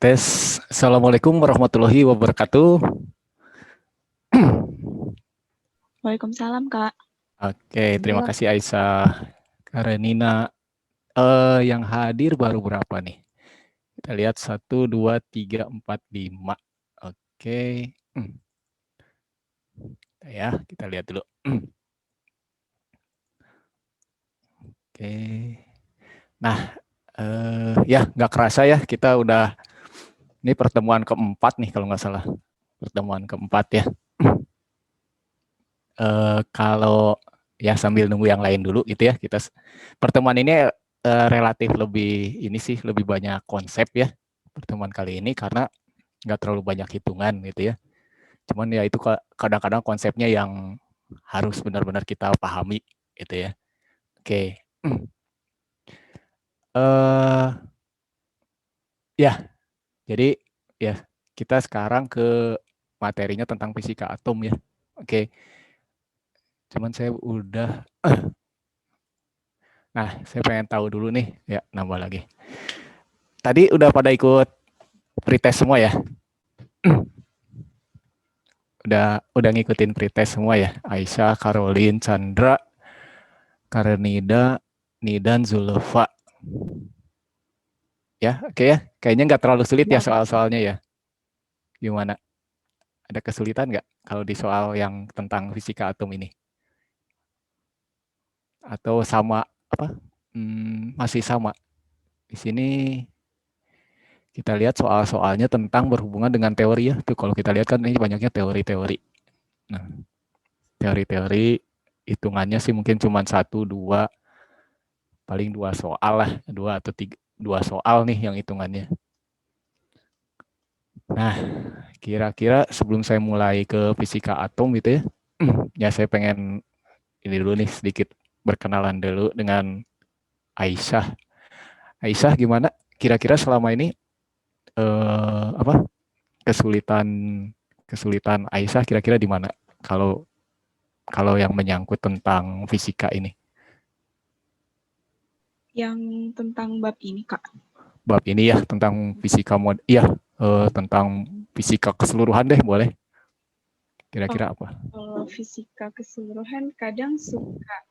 Tes. Assalamualaikum warahmatullahi wabarakatuh. Waalaikumsalam, Kak. Oke, terima kasih Aisyah. Karenina, yang hadir baru berapa nih? Kita lihat 1, 2, 3, 4, 5. Oke. Ya, kita lihat dulu. Oke. Nah, ya nggak kerasa ya kita udah ini pertemuan keempat nih kalau nggak salah. Pertemuan keempat ya. Kalau ya sambil nunggu yang lain dulu gitu ya, kita pertemuan ini relatif lebih ini sih lebih banyak konsep ya pertemuan kali ini karena nggak terlalu banyak hitungan gitu ya. Cuman ya itu kadang-kadang konsepnya yang harus benar-benar kita pahami gitu ya. Oke. Ya, jadi ya kita sekarang ke materinya tentang fisika atom ya. Oke. Cuman saya udah Nah, saya pengen tahu dulu nih, ya nambah lagi. Tadi udah pada ikut pretest semua ya? Udah ngikutin pretest semua ya? Aisyah, Caroline, Chandra, Karenida, Nidan, Zulfa. Ya, oke ya. Kayaknya nggak terlalu sulit ya soal-soalnya ya. Gimana? Ada kesulitan nggak kalau di soal yang tentang fisika atom ini? Atau sama apa? Masih sama. Di sini kita lihat soal-soalnya tentang berhubungan dengan teori ya. Tuh kalau kita lihat kan ini banyaknya teori-teori. Nah, teori-teori hitungannya sih mungkin cuma 1, 2, paling 2 soal lah, 2 atau 3, 2 soal nih yang hitungannya. Nah, kira-kira sebelum saya mulai ke fisika atom gitu ya, ya saya pengen ini dulu nih sedikit berkenalan dulu dengan Aisyah. Aisyah gimana? Kira-kira selama ini apa kesulitan kesulitan Aisyah kira-kira di mana? Kalau kalau yang menyangkut tentang fisika ini. Yang tentang bab ini, Kak. Bab ini ya tentang fisika tentang fisika keseluruhan deh boleh. Kira-kira apa? Kalau fisika keseluruhan kadang suka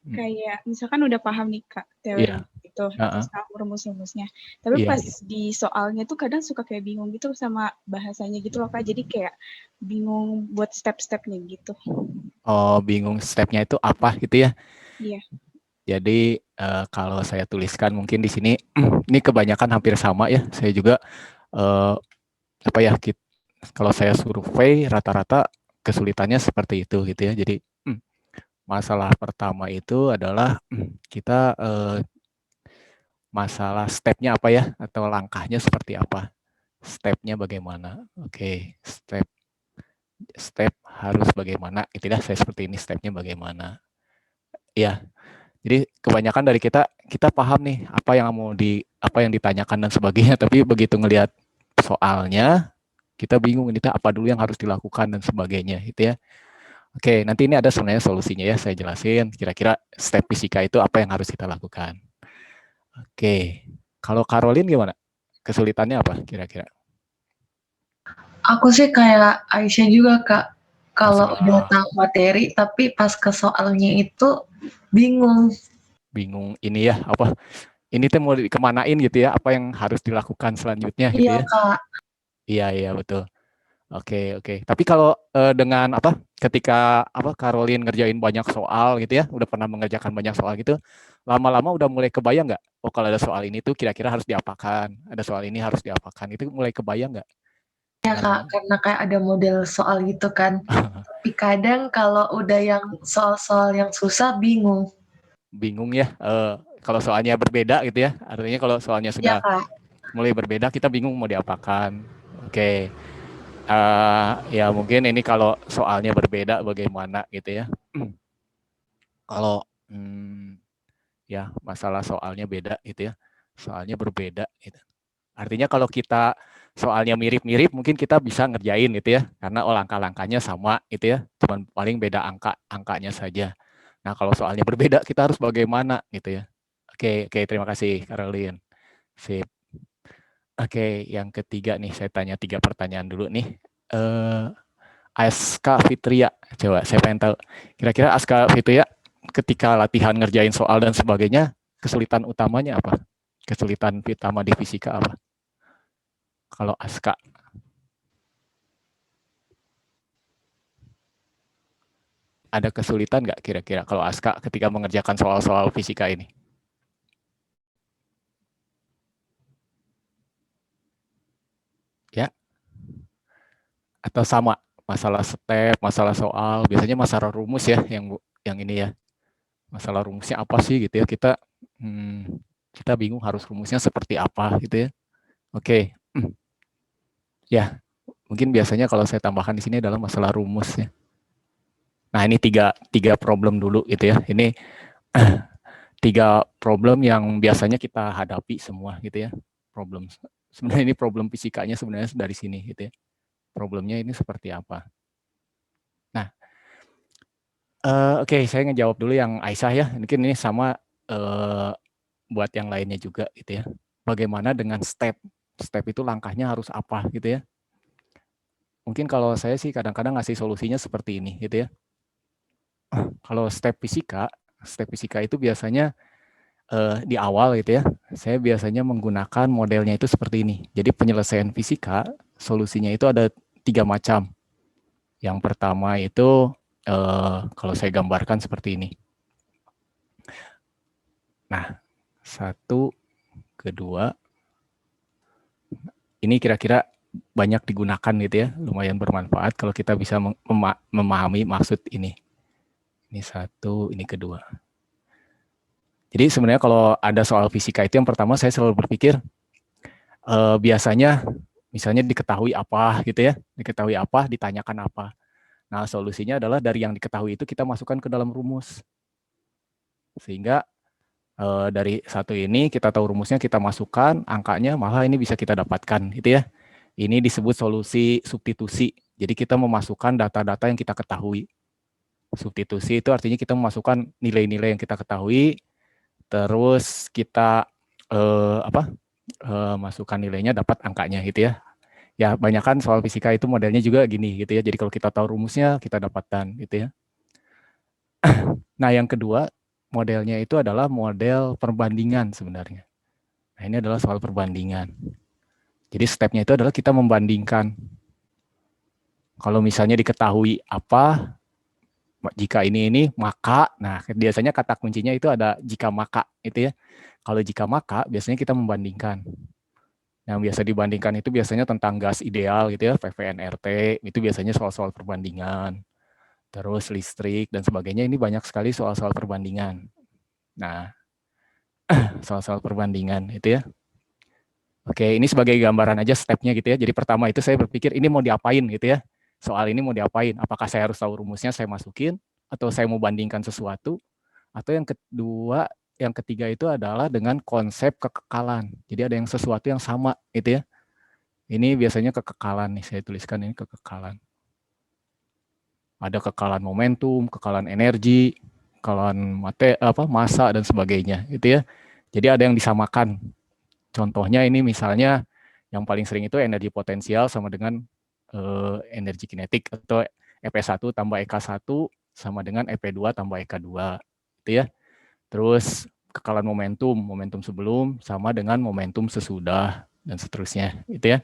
kayak misalkan udah paham nih, Kak, teori Iya. itu terus tahu rumus-rumusnya. Tapi Iya. pas di soalnya tuh kadang suka kayak bingung gitu sama bahasanya gitu loh, Kak. Jadi kayak bingung buat step-stepnya gitu. Oh, bingung stepnya itu apa gitu ya. Iya. Jadi kalau saya tuliskan mungkin di sini ini kebanyakan hampir sama ya. Saya juga apa ya kalau saya survei rata-rata kesulitannya seperti itu gitu ya. Jadi masalah pertama itu adalah kita masalah stepnya apa ya atau langkahnya seperti apa. Stepnya bagaimana? Oke, step harus bagaimana? Itulah saya seperti ini stepnya bagaimana. Ya, jadi kebanyakan dari kita paham nih apa yang ditanyakan dan sebagainya, tapi begitu ngelihat soalnya kita bingung ini apa dulu yang harus dilakukan dan sebagainya gitu ya. Oke, nanti ini ada sebenarnya solusinya ya, saya jelasin kira-kira step fisika itu apa yang harus kita lakukan. Oke, kalau Caroline gimana? Kesulitannya apa kira-kira? Aku sih kayak Aisyah juga, Kak. Kalau udah Masalah tahu materi, tapi pas ke soalnya itu bingung. bingung ini ya, apa ini tuh mau dikemanain gitu ya, apa yang harus dilakukan selanjutnya gitu Iya, ya. Kak. Iya, betul. Oke. Tapi kalau dengan apa ketika Caroline ngerjain banyak soal gitu ya, udah pernah mengerjakan banyak soal gitu, lama-lama udah mulai kebayang nggak? Oh kalau ada soal ini tuh kira-kira harus diapakan, ada soal ini harus diapakan, itu mulai kebayang nggak? Ya, Kak, karena kayak ada model soal gitu kan. Tapi kadang kalau udah yang soal-soal yang susah bingung. Bingung ya, kalau soalnya berbeda gitu ya, artinya kalau soalnya Iya, sudah Kak. mulai berbeda kita bingung mau diapakan. Oke, ya mungkin ini kalau soalnya berbeda bagaimana gitu ya. Kalau ya masalah soalnya beda gitu ya, soalnya berbeda gitu. Artinya kalau kita soalnya mirip-mirip mungkin kita bisa ngerjain gitu ya, karena langkah-langkahnya sama gitu ya, cuman paling beda angkanya saja. Nah kalau soalnya berbeda kita harus bagaimana gitu ya. Oke, terima kasih Caroline. Sip. Oke, yang ketiga nih, saya tanya 3 pertanyaan dulu nih. Aska Fitria, coba saya pengen tahu, kira-kira Aska Fitria ketika latihan ngerjain soal dan sebagainya, kesulitan utamanya apa? Kesulitan utama di fisika apa? Kalau Aska, ada kesulitan nggak kira-kira kalau Aska ketika mengerjakan soal-soal fisika ini? Ya, atau sama masalah step, masalah soal, biasanya masalah rumus ya yang ini ya. Masalah rumusnya apa sih gitu ya, kita bingung harus rumusnya seperti apa gitu ya. Oke. Ya, mungkin biasanya kalau saya tambahkan di sini adalah masalah rumus ya. Nah, ini tiga problem dulu gitu ya. Ini 3 problem yang biasanya kita hadapi semua gitu ya. Problem. Sebenarnya ini problem fisikanya sebenarnya dari sini gitu ya. Problemnya ini seperti apa. Nah, oke, saya ngejawab dulu yang Aisyah ya. Mungkin ini sama buat yang lainnya juga gitu ya. Bagaimana dengan step? Step itu langkahnya harus apa gitu ya. Mungkin kalau saya sih kadang-kadang ngasih solusinya seperti ini gitu ya. Kalau step fisika itu biasanya di awal gitu ya, saya biasanya menggunakan modelnya itu seperti ini. Jadi penyelesaian fisika, solusinya itu ada 3 macam. Yang pertama itu kalau saya gambarkan seperti ini. Nah, 1, kedua, ini kira-kira banyak digunakan gitu ya, lumayan bermanfaat kalau kita bisa memahami maksud ini. Ini 1, ini kedua. Jadi sebenarnya kalau ada soal fisika itu yang pertama saya selalu berpikir biasanya misalnya diketahui apa gitu ya, diketahui apa, ditanyakan apa. Nah, solusinya adalah dari yang diketahui itu kita masukkan ke dalam rumus. Sehingga dari satu ini kita tahu rumusnya, kita masukkan angkanya, malah ini bisa kita dapatkan gitu ya. Ini disebut solusi substitusi. Jadi kita memasukkan data-data yang kita ketahui. Substitusi itu artinya kita memasukkan nilai-nilai yang kita ketahui, terus kita masukkan nilainya, dapat angkanya gitu ya. Ya, banyak kan soal fisika itu modelnya juga gini gitu ya. Jadi kalau kita tahu rumusnya, kita dapatkan gitu ya. Nah, yang kedua, modelnya itu adalah model perbandingan sebenarnya. Nah, ini adalah soal perbandingan. Jadi stepnya itu adalah kita membandingkan. Kalau misalnya diketahui apa, jika ini, maka, nah biasanya kata kuncinya itu ada jika maka, itu ya. Kalau jika maka, biasanya kita membandingkan. Yang biasa dibandingkan itu biasanya tentang gas ideal gitu ya, PVNRT, itu biasanya soal-soal perbandingan. Terus listrik dan sebagainya, ini banyak sekali soal-soal perbandingan. Nah, soal-soal perbandingan itu ya. Oke, ini sebagai gambaran aja stepnya gitu ya. Jadi pertama itu saya berpikir ini mau diapain gitu ya. Soal ini mau diapain? Apakah saya harus tahu rumusnya, saya masukin, atau saya mau bandingkan sesuatu, atau yang kedua, yang ketiga itu adalah dengan konsep kekekalan. Jadi ada yang sesuatu yang sama gitu ya. Ini biasanya kekekalan nih, saya tuliskan ini kekekalan. Ada kekekalan momentum, kekekalan energi, kekekalan massa dan sebagainya gitu ya. Jadi ada yang disamakan. Contohnya ini misalnya yang paling sering itu energi potensial sama dengan energi kinetik, atau EP1 tambah EK1 sama dengan EP2 tambah EK2 gitu ya. Terus kekekalan momentum sebelum sama dengan momentum sesudah dan seterusnya gitu ya.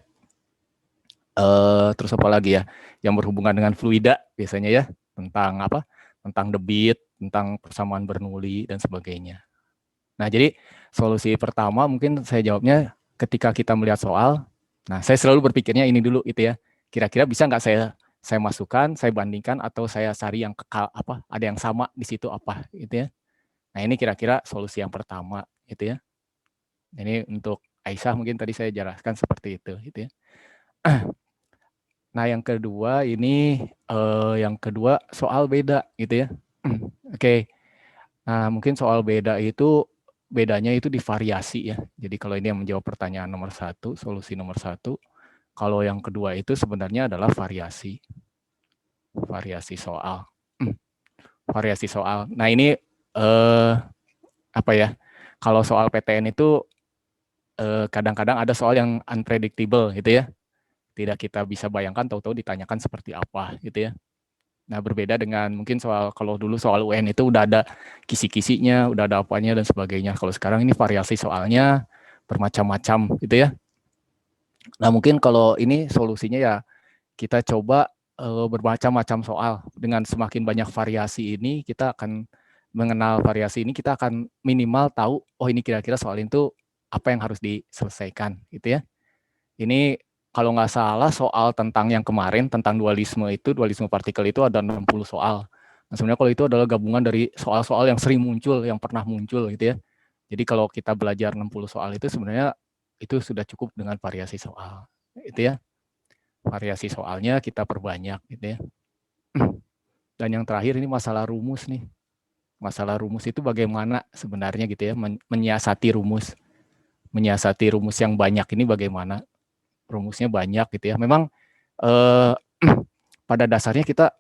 Terus apa lagi ya, yang berhubungan dengan fluida biasanya ya, tentang apa, tentang debit, tentang persamaan Bernoulli dan sebagainya. Nah, jadi solusi pertama mungkin saya jawabnya ketika kita melihat soal, nah saya selalu berpikirnya ini dulu gitu ya, kira-kira bisa nggak saya masukkan, saya bandingkan, atau saya cari yang apa, ada yang sama di situ apa gitu ya. Nah, ini kira-kira solusi yang pertama gitu ya. Ini untuk Aisyah mungkin tadi saya jelaskan seperti itu gitu ya. Nah, yang kedua ini soal beda gitu ya. Oke. Nah, mungkin soal bedanya itu di variasi ya. Jadi kalau ini yang menjawab pertanyaan nomor 1, solusi nomor 1. Kalau yang kedua itu sebenarnya adalah variasi soal. Variasi soal. Nah, ini apa ya? Kalau soal PTN itu kadang-kadang ada soal yang unpredictable gitu ya. Tidak kita bisa bayangkan tahu-tahu ditanyakan seperti apa gitu ya. Nah, berbeda dengan mungkin kalau dulu soal UN itu udah ada kisi-kisinya, udah ada apanya dan sebagainya. Kalau sekarang ini variasi soalnya bermacam-macam gitu ya. Nah, mungkin kalau ini solusinya ya kita coba bermacam-macam soal. Dengan semakin banyak variasi ini, kita akan mengenal variasi ini, kita akan minimal tahu, oh ini kira-kira soal itu apa yang harus diselesaikan gitu ya. Ini kalau nggak salah soal tentang yang kemarin, tentang dualisme partikel itu ada 60 soal. Nah, sebenarnya kalau itu adalah gabungan dari soal-soal yang sering muncul, yang pernah muncul gitu ya. Jadi kalau kita belajar 60 soal itu sebenarnya itu sudah cukup dengan variasi soal. Itu ya. Variasi soalnya kita perbanyak gitu ya. Dan yang terakhir ini masalah rumus nih. Masalah rumus itu bagaimana sebenarnya gitu ya, menyiasati rumus. Menyiasati rumus yang banyak ini bagaimana? Rumusnya banyak gitu ya. Memang pada dasarnya kita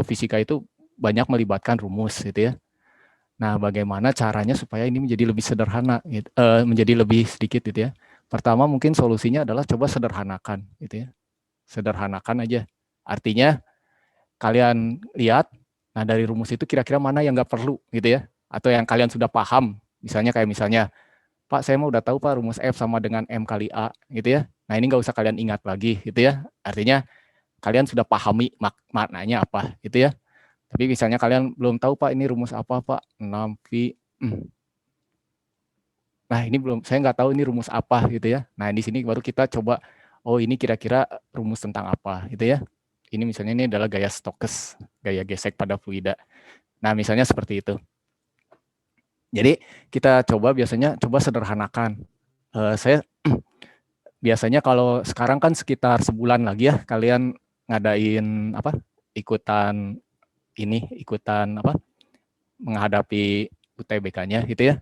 fisika itu banyak melibatkan rumus gitu ya. Nah, bagaimana caranya supaya ini menjadi lebih sederhana, gitu, menjadi lebih sedikit gitu ya. Pertama mungkin solusinya adalah coba sederhanakan gitu ya. Sederhanakan aja. Artinya kalian lihat, nah dari rumus itu kira-kira mana yang nggak perlu gitu ya. Atau yang kalian sudah paham. Misalnya Pak, saya mau udah tahu Pak rumus F sama dengan M kali A gitu ya. Nah ini nggak usah kalian ingat lagi gitu ya. Artinya kalian sudah pahami maknanya apa gitu ya. Tapi misalnya kalian belum tahu Pak ini rumus apa Pak, 6V. Nah ini saya nggak tahu ini rumus apa gitu ya. Nah di sini baru kita coba, oh ini kira-kira rumus tentang apa gitu ya. Ini misalnya ini adalah gaya Stokes, gaya gesek pada fluida. Nah misalnya seperti itu. Jadi kita coba sederhanakan. Saya biasanya kalau sekarang kan sekitar sebulan lagi ya kalian ngadain ikutan menghadapi UTBK-nya gitu ya.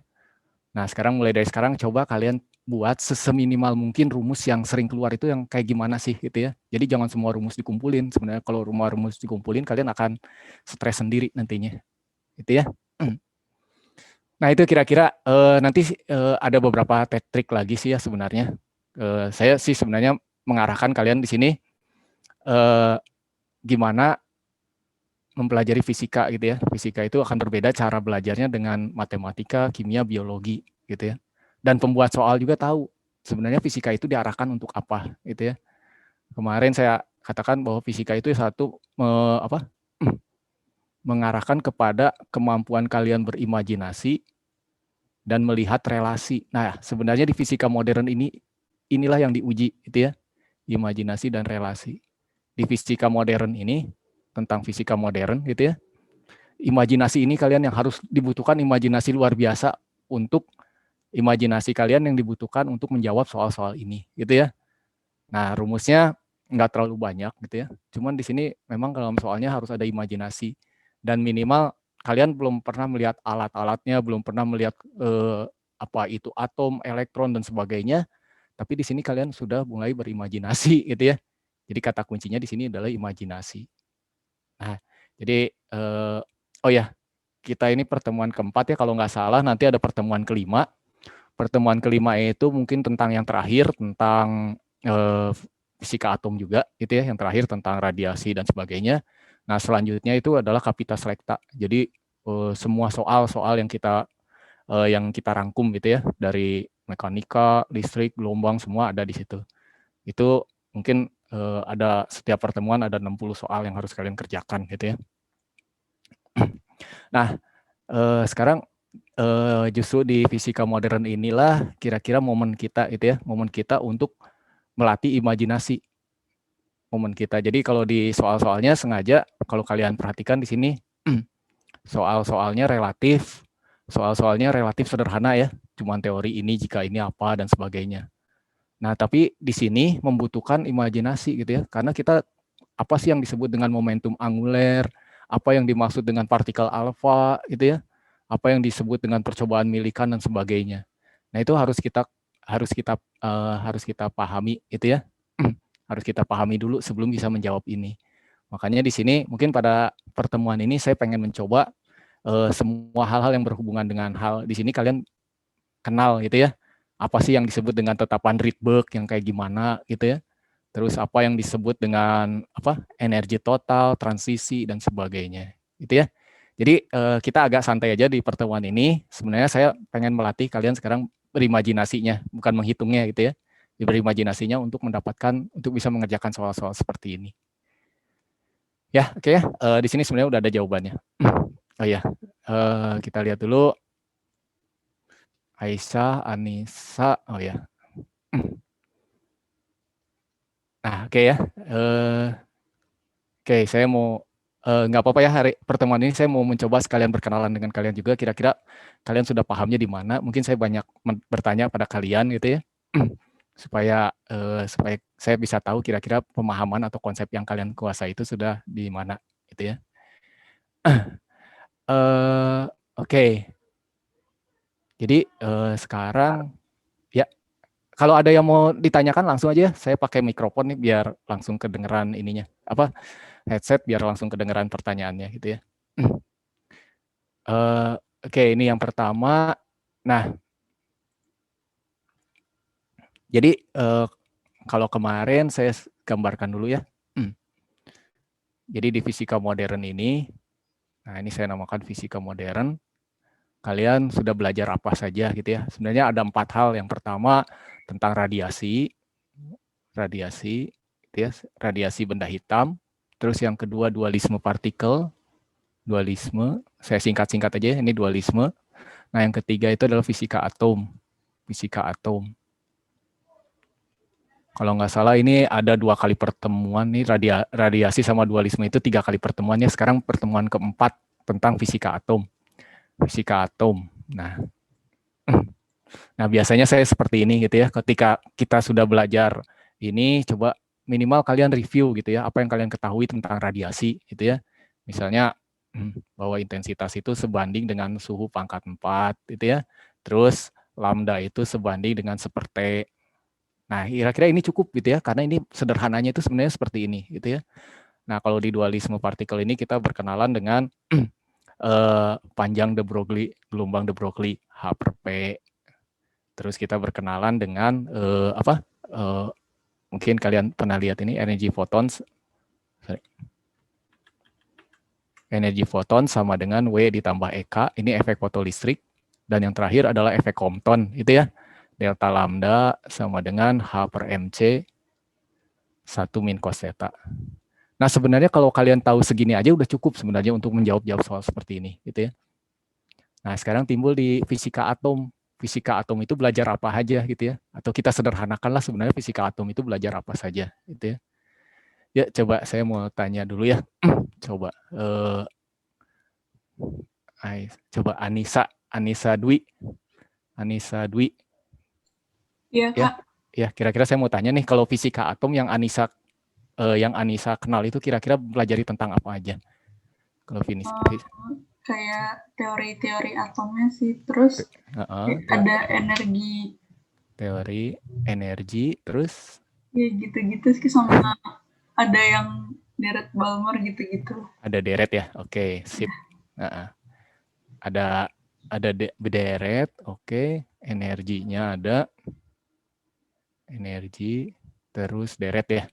Nah, mulai dari sekarang coba kalian buat seminimal mungkin rumus yang sering keluar itu yang kayak gimana sih gitu ya. Jadi jangan semua rumus dikumpulin. Sebenarnya kalau rumus dikumpulin kalian akan stres sendiri nantinya. Gitu ya. Nah, itu kira-kira nanti ada beberapa trik lagi sih ya sebenarnya. Saya sih sebenarnya mengarahkan kalian di sini gimana mempelajari fisika gitu ya. Fisika itu akan berbeda cara belajarnya dengan matematika, kimia, biologi gitu ya. Dan pembuat soal juga tahu sebenarnya fisika itu diarahkan untuk apa gitu ya. Kemarin saya katakan bahwa fisika itu mengarahkan kepada kemampuan kalian berimajinasi dan melihat relasi. Nah, sebenarnya di fisika modern inilah yang diuji gitu ya. Imajinasi dan relasi. Di fisika modern ini tentang fisika modern gitu ya. Imajinasi ini kalian yang harus dibutuhkan imajinasi luar biasa untuk imajinasi kalian yang dibutuhkan untuk menjawab soal-soal ini gitu ya. Nah, rumusnya nggak terlalu banyak gitu ya. Cuman di sini memang dalam soalnya harus ada imajinasi dan minimal kalian belum pernah melihat alat-alatnya, belum pernah melihat apa itu atom, elektron dan sebagainya. Tapi di sini kalian sudah mulai berimajinasi gitu ya. Jadi kata kuncinya di sini adalah imajinasi. Nah, jadi oh ya, kita ini pertemuan keempat ya kalau nggak salah, nanti ada pertemuan kelima. Pertemuan kelima itu mungkin tentang yang terakhir, tentang fisika atom juga gitu ya, yang terakhir tentang radiasi dan sebagainya. Nah, selanjutnya itu adalah kapita selecta. Jadi semua soal-soal yang kita rangkum gitu ya, dari mekanika, listrik, gelombang semua ada di situ. Itu mungkin ada setiap pertemuan ada 60 soal yang harus kalian kerjakan gitu ya. Nah, sekarang justru di fisika modern inilah kira-kira momen kita gitu ya, momen kita untuk melatih imajinasi. Momen kita. Jadi kalau di soal-soalnya sengaja kalau kalian perhatikan di sini soal-soalnya relatif sederhana ya, cuman teori ini jika ini apa dan sebagainya. Nah, tapi di sini membutuhkan imajinasi gitu ya, karena kita apa sih yang disebut dengan momentum anguler, apa yang dimaksud dengan partikel alfa gitu ya, apa yang disebut dengan percobaan milikan dan sebagainya. Nah, itu harus kita pahami itu ya. Harus kita pahami dulu sebelum bisa menjawab ini. Makanya di sini mungkin pada pertemuan ini saya pengen mencoba semua hal-hal yang berhubungan dengan hal di sini kalian kenal gitu ya. apa sih yang disebut dengan tetapan Rydberg yang kayak gimana gitu ya. Terus apa yang disebut dengan apa energi total, transisi dan sebagainya, gitu ya. Jadi kita agak santai aja di pertemuan ini. Sebenarnya saya pengen melatih kalian sekarang berimajinasinya, bukan menghitungnya gitu ya. Berimajinasinya untuk mendapatkan, untuk bisa mengerjakan soal-soal seperti ini. Ya, oke ya. Di sini sebenarnya udah ada jawabannya. Oh ya, kita lihat dulu. Aisyah, Anissa, oh ya. Nah, oke ya. Oke, saya mau nggak apa-apa ya hari pertemuan ini saya mau mencoba sekalian berkenalan dengan kalian juga. Kira-kira kalian sudah pahamnya di mana? Mungkin saya banyak bertanya pada kalian gitu ya, supaya supaya saya bisa tahu kira-kira pemahaman atau konsep yang kalian kuasai itu sudah di mana, gitu ya. Oke. Jadi sekarang ya kalau ada yang mau ditanyakan langsung aja. Saya pakai mikrofon nih biar langsung kedengeran ininya apa headset biar langsung kedengeran pertanyaannya gitu ya. Oke, ini yang pertama. Nah, jadi kalau kemarin saya gambarkan dulu ya. Jadi di fisika modern ini, nah ini saya namakan fisika modern. Kalian sudah belajar apa saja gitu ya. Sebenarnya ada 4 hal. Yang pertama tentang radiasi, gitu ya, radiasi benda hitam. Terus yang kedua dualisme partikel, dualisme. Saya singkat-singkat aja, ini dualisme. Nah yang ketiga itu adalah fisika atom, fisika atom. Kalau nggak salah ini ada 2 kali pertemuan nih radiasi sama dualisme itu 3 kali pertemuannya. Sekarang pertemuan keempat tentang fisika atom. Fisika atom. Nah biasanya saya seperti ini gitu ya. Ketika kita sudah belajar ini, coba minimal kalian review gitu ya. Apa yang kalian ketahui tentang radiasi gitu ya. Misalnya bahwa intensitas itu sebanding dengan suhu pangkat 4 gitu ya. Terus lambda itu sebanding dengan 1/T. Nah, kira-kira ini cukup gitu ya, karena ini sederhananya itu sebenarnya seperti ini gitu ya. Nah, kalau di dualisme partikel ini kita berkenalan dengan panjang de Broglie, gelombang de Broglie, H/P. Terus kita berkenalan dengan mungkin kalian pernah lihat ini energi foton. Energi foton sama dengan W ditambah EK, ini efek fotolistrik. Dan yang terakhir adalah efek Compton, itu ya. Delta lambda sama dengan H/mc 1 min cos theta. Nah sebenarnya kalau kalian tahu segini aja udah cukup sebenarnya untuk menjawab soal seperti ini, gitu ya. Nah sekarang timbul di fisika atom. Fisika atom itu belajar apa aja gitu ya. Atau kita sederhanakanlah sebenarnya fisika atom itu belajar apa saja, gitu ya. Ya coba saya mau tanya dulu ya. Coba Anissa Dwi. Iya, Kak. Ya, kira-kira saya mau tanya nih, kalau fisika atom yang Anissa kenal itu kira-kira pelajari tentang apa aja? Kalau kayak teori-teori atomnya sih, terus ada energi. Teori, energi, terus? Ya gitu-gitu sih, sama ada yang deret Balmer gitu-gitu. Ada deret ya, oke, sip. Ada deret, oke. Energinya ada. Energi, terus deret ya.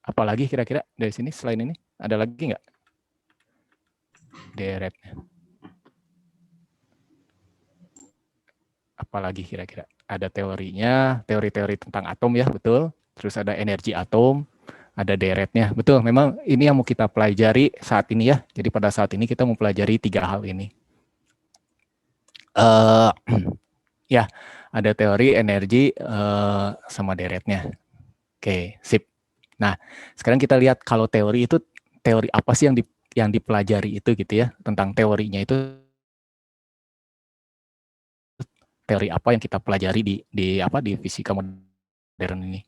Apalagi kira-kira dari sini selain ini? Ada lagi nggak? Deret. Apalagi kira-kira? Ada teorinya, teori-teori tentang atom ya, betul. Terus ada energi atom, ada deretnya. Betul, memang ini yang mau kita pelajari saat ini ya. Jadi pada saat ini kita mau pelajari 3 hal ini. Ya, ada teori, energi, sama deretnya. Oke, sip. Nah, sekarang kita lihat kalau teori itu, teori apa sih yang dipelajari itu gitu ya, tentang teorinya itu, teori apa yang kita pelajari di fisika modern ini.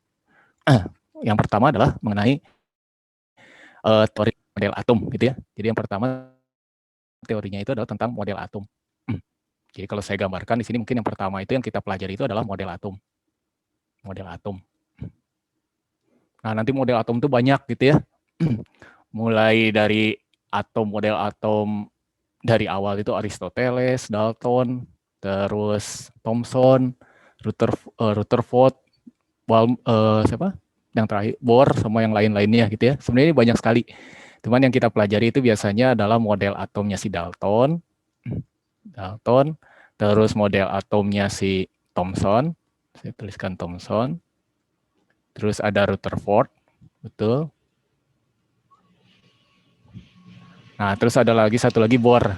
Yang pertama adalah mengenai teori model atom gitu ya. Jadi yang pertama teorinya itu adalah tentang model atom. Jadi kalau saya gambarkan di sini mungkin yang pertama itu yang kita pelajari itu adalah model atom. Model atom. Nah, nanti model atom itu banyak gitu ya. Mulai dari model atom dari awal itu Aristoteles, Dalton, terus Thomson, Rutherford, siapa? Yang terakhir Bohr sama yang lain-lainnya gitu ya. Sebenarnya banyak sekali. Cuman yang kita pelajari itu biasanya adalah model atomnya si Dalton, terus model atomnya si Thomson, saya tuliskan Thomson, terus ada Rutherford, betul. Nah, terus ada lagi satu lagi Bohr,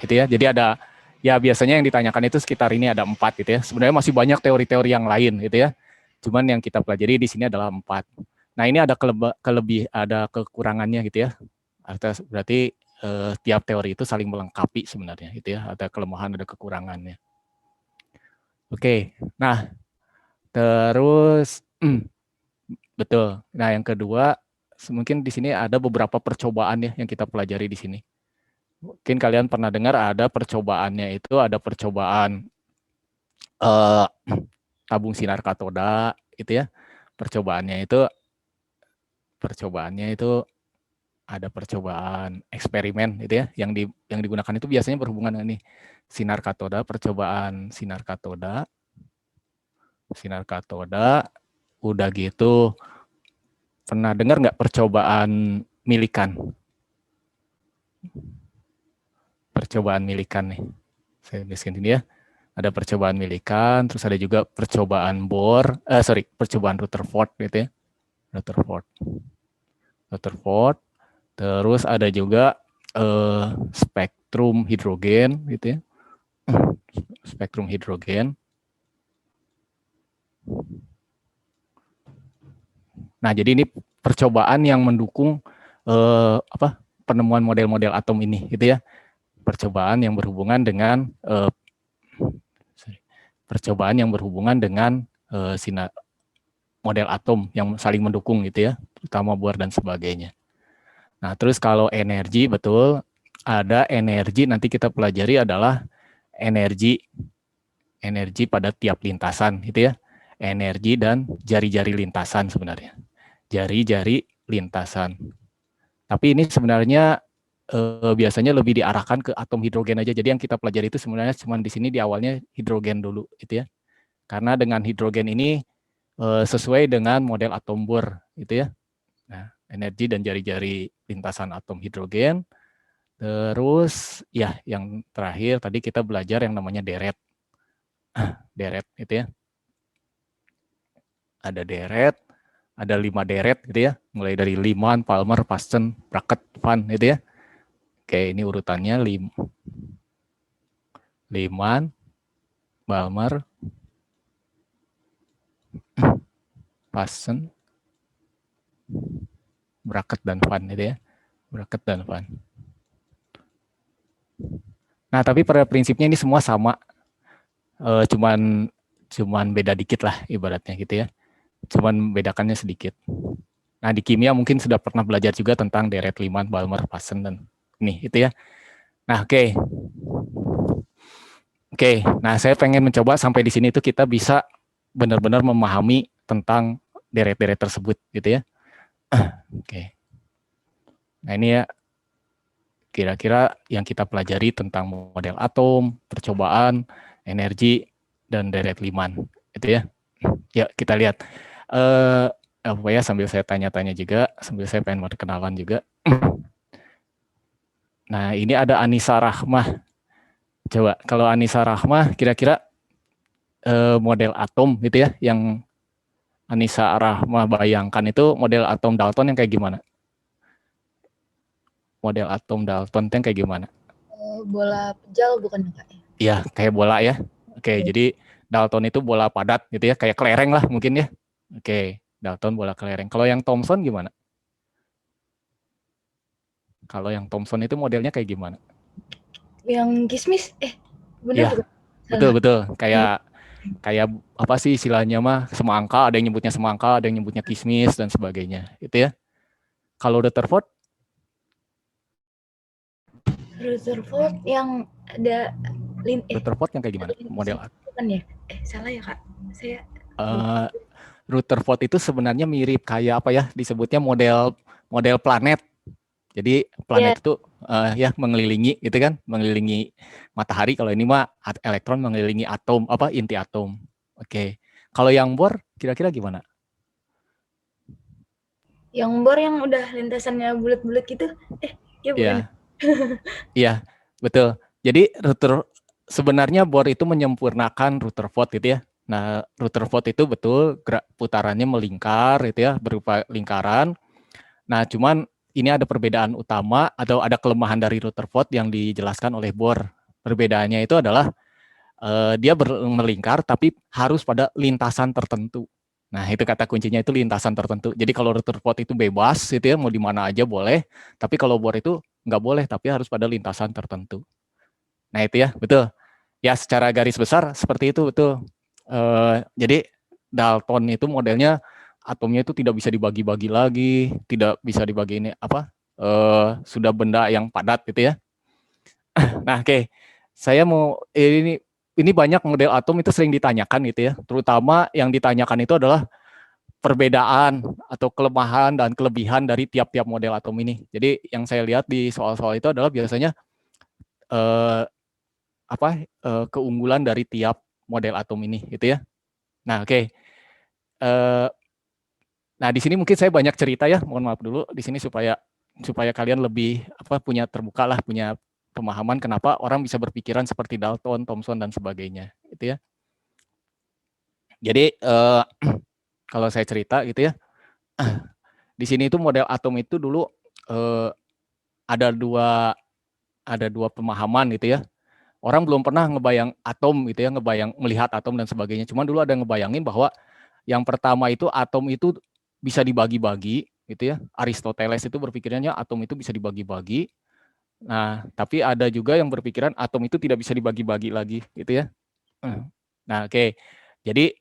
gitu ya. Jadi ada, ya biasanya yang ditanyakan itu sekitar ini ada 4 gitu ya. Sebenarnya masih banyak teori-teori yang lain gitu ya. Cuman yang kita pelajari di sini adalah 4. Nah, ini ada ada kekurangannya gitu ya. Berarti tiap teori itu saling melengkapi sebenarnya gitu ya. Ada kelemahan, ada kekurangannya. Oke, nah terus betul. Nah, yang kedua mungkin di sini ada beberapa percobaan ya yang kita pelajari di sini. Mungkin kalian pernah dengar ada percobaannya itu, ada percobaan tabung sinar katoda gitu ya. Percobaannya itu ada percobaan eksperimen gitu ya, yang digunakan itu biasanya berhubungan dengan nih sinar katoda, percobaan sinar katoda, udah gitu pernah dengar nggak percobaan milikan? Percobaan milikan nih, saya tuliskan ini ya. Ada percobaan milikan, terus ada juga percobaan Bohr, percobaan Rutherford gitu ya, Rutherford. Terus ada juga spektrum hidrogen gitu ya, spektrum hidrogen. Nah, jadi ini percobaan yang mendukung penemuan model-model atom ini gitu ya. Percobaan yang berhubungan dengan sinar model atom yang saling mendukung gitu ya, terutama Bohr dan sebagainya. Nah, terus kalau energi, betul, ada energi, nanti kita pelajari adalah energi pada tiap lintasan gitu ya. Energi dan jari-jari lintasan sebenarnya. Jari-jari lintasan. Tapi ini sebenarnya biasanya lebih diarahkan ke atom hidrogen aja. Jadi yang kita pelajari itu sebenarnya cuma di sini di awalnya hidrogen dulu gitu ya. Karena dengan hidrogen ini sesuai dengan model atom Bohr gitu ya. Nah, energi dan jari-jari lintasan atom hidrogen. Terus ya yang terakhir tadi kita belajar yang namanya deret. Deret gitu ya. Ada deret, ada 5 deret gitu ya. Mulai dari Lyman, Palmer, Paschen, Brackett, Van gitu ya. Oke, ini urutannya Lyman, Palmer, Paschen, Brackett dan Van gitu ya. Brackett dan Van. Nah, tapi pada prinsipnya ini semua sama. Cuman beda dikit lah ibaratnya gitu ya. Cuman bedakannya sedikit. Nah, di kimia mungkin sudah pernah belajar juga tentang deret, Lyman, Balmer, Paschen dan ini itu ya. Nah, oke. Nah saya pengen mencoba sampai di sini tuh kita bisa benar-benar memahami tentang deret-deret tersebut gitu ya. Oke. Nah, ini ya kira-kira yang kita pelajari tentang model atom, percobaan, energi, dan deret Lyman. Itu ya. Ya, kita lihat. Apa ya, sambil saya tanya-tanya juga, sambil saya pengen berkenalan juga. Nah, ini ada Anissa Rahmah. Coba, kalau Anissa Rahmah, kira-kira model atom gitu ya, yang Anissa Rahmah bayangkan itu model atom Dalton yang kayak gimana? Model atom Dalton yang kayak gimana? Bola pejal bukan Kak? Iya, kayak bola ya. Oke, jadi Dalton itu bola padat gitu ya, kayak kelereng lah mungkin ya. Oke, Dalton bola kelereng. Kalau yang Thomson gimana? Kalau yang Thomson itu modelnya kayak gimana? Yang kismis, bener ya, bukan? Betul. Kayak apa sih istilahnya mah, semangka, ada yang nyebutnya semangka, ada yang nyebutnya kismis dan sebagainya. Itu ya. Kalau Rutherford? Rutherford yang ada Rutherford yang kayak gimana? Model bukan ya? Salah ya Kak? Saya Rutherford itu sebenarnya mirip kayak apa ya, disebutnya model planet. Jadi planet itu ya mengelilingi gitu kan, mengelilingi matahari. Kalau ini mah elektron mengelilingi atom, inti atom. Oke. Kalau yang Bohr kira-kira gimana? Yang Bohr yang udah lintasannya bulat-bulat gitu. Ya bukan. Iya. Iya, betul. Jadi sebenarnya Bohr itu menyempurnakan Rutherford gitu ya. Nah, Rutherford itu betul putarannya melingkar itu ya, berupa lingkaran. Nah, cuman ini ada perbedaan utama atau ada kelemahan dari Rutherford yang dijelaskan oleh Bohr. Perbedaannya itu adalah dia melingkar tapi harus pada lintasan tertentu. Nah, itu kata kuncinya itu lintasan tertentu. Jadi kalau Rutherford itu bebas gitu ya, mau di mana aja boleh, tapi kalau Bohr itu nggak boleh, tapi harus pada lintasan tertentu. Nah, itu ya, betul. Ya, secara garis besar seperti itu, betul. Jadi Dalton itu modelnya atomnya itu tidak bisa dibagi-bagi lagi, tidak bisa dibagi ini apa? Sudah benda yang padat gitu ya. Nah, oke. Saya mau ini banyak model atom itu sering ditanyakan gitu ya. Terutama yang ditanyakan itu adalah perbedaan atau kelemahan dan kelebihan dari tiap-tiap model atom ini. Jadi yang saya lihat di soal-soal itu adalah biasanya keunggulan dari tiap model atom ini gitu ya. Nah, oke. Nah, di sini mungkin saya banyak cerita ya. Mohon maaf dulu di sini supaya kalian lebih punya terbuka lah, punya pemahaman kenapa orang bisa berpikiran seperti Dalton, Thomson dan sebagainya, gitu ya. Jadi kalau saya cerita gitu ya, di sini itu model atom itu dulu ada dua pemahaman gitu ya. Orang belum pernah ngebayang atom gitu ya, melihat atom dan sebagainya. Cuman dulu ada ngebayangin bahwa yang pertama itu atom itu bisa dibagi-bagi gitu ya. Aristoteles itu berpikirannya atom itu bisa dibagi-bagi. Nah, tapi ada juga yang berpikiran atom itu tidak bisa dibagi-bagi lagi, gitu ya. Nah, oke. Jadi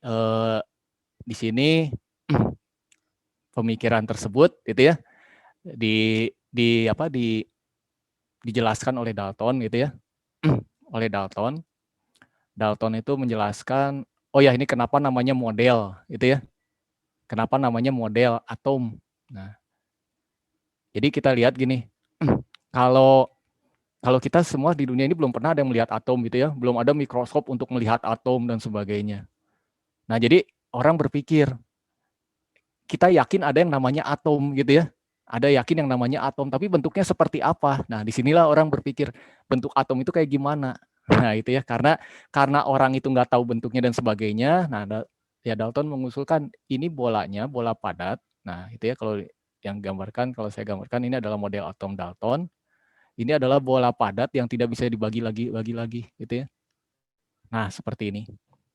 di sini pemikiran tersebut, gitu ya, dijelaskan oleh Dalton, gitu ya, oleh Dalton. Dalton itu menjelaskan, oh ya ini kenapa namanya model, gitu ya. Kenapa namanya model atom. Nah, jadi kita lihat gini, kalau kita semua di dunia ini belum pernah ada yang melihat atom gitu ya, belum ada mikroskop untuk melihat atom dan sebagainya. Nah, jadi orang berpikir, kita yakin ada yang namanya atom gitu ya, ada yakin yang namanya atom, tapi bentuknya seperti apa? Nah, disinilah orang berpikir, bentuk atom itu kayak gimana? Nah, itu ya, karena orang itu nggak tahu bentuknya dan sebagainya, nah ya Dalton mengusulkan, ini bolanya, bola padat, nah itu ya kalau kalau saya gambarkan, ini adalah model atom Dalton, ini adalah bola padat yang tidak bisa dibagi lagi, gitu ya. Nah, seperti ini.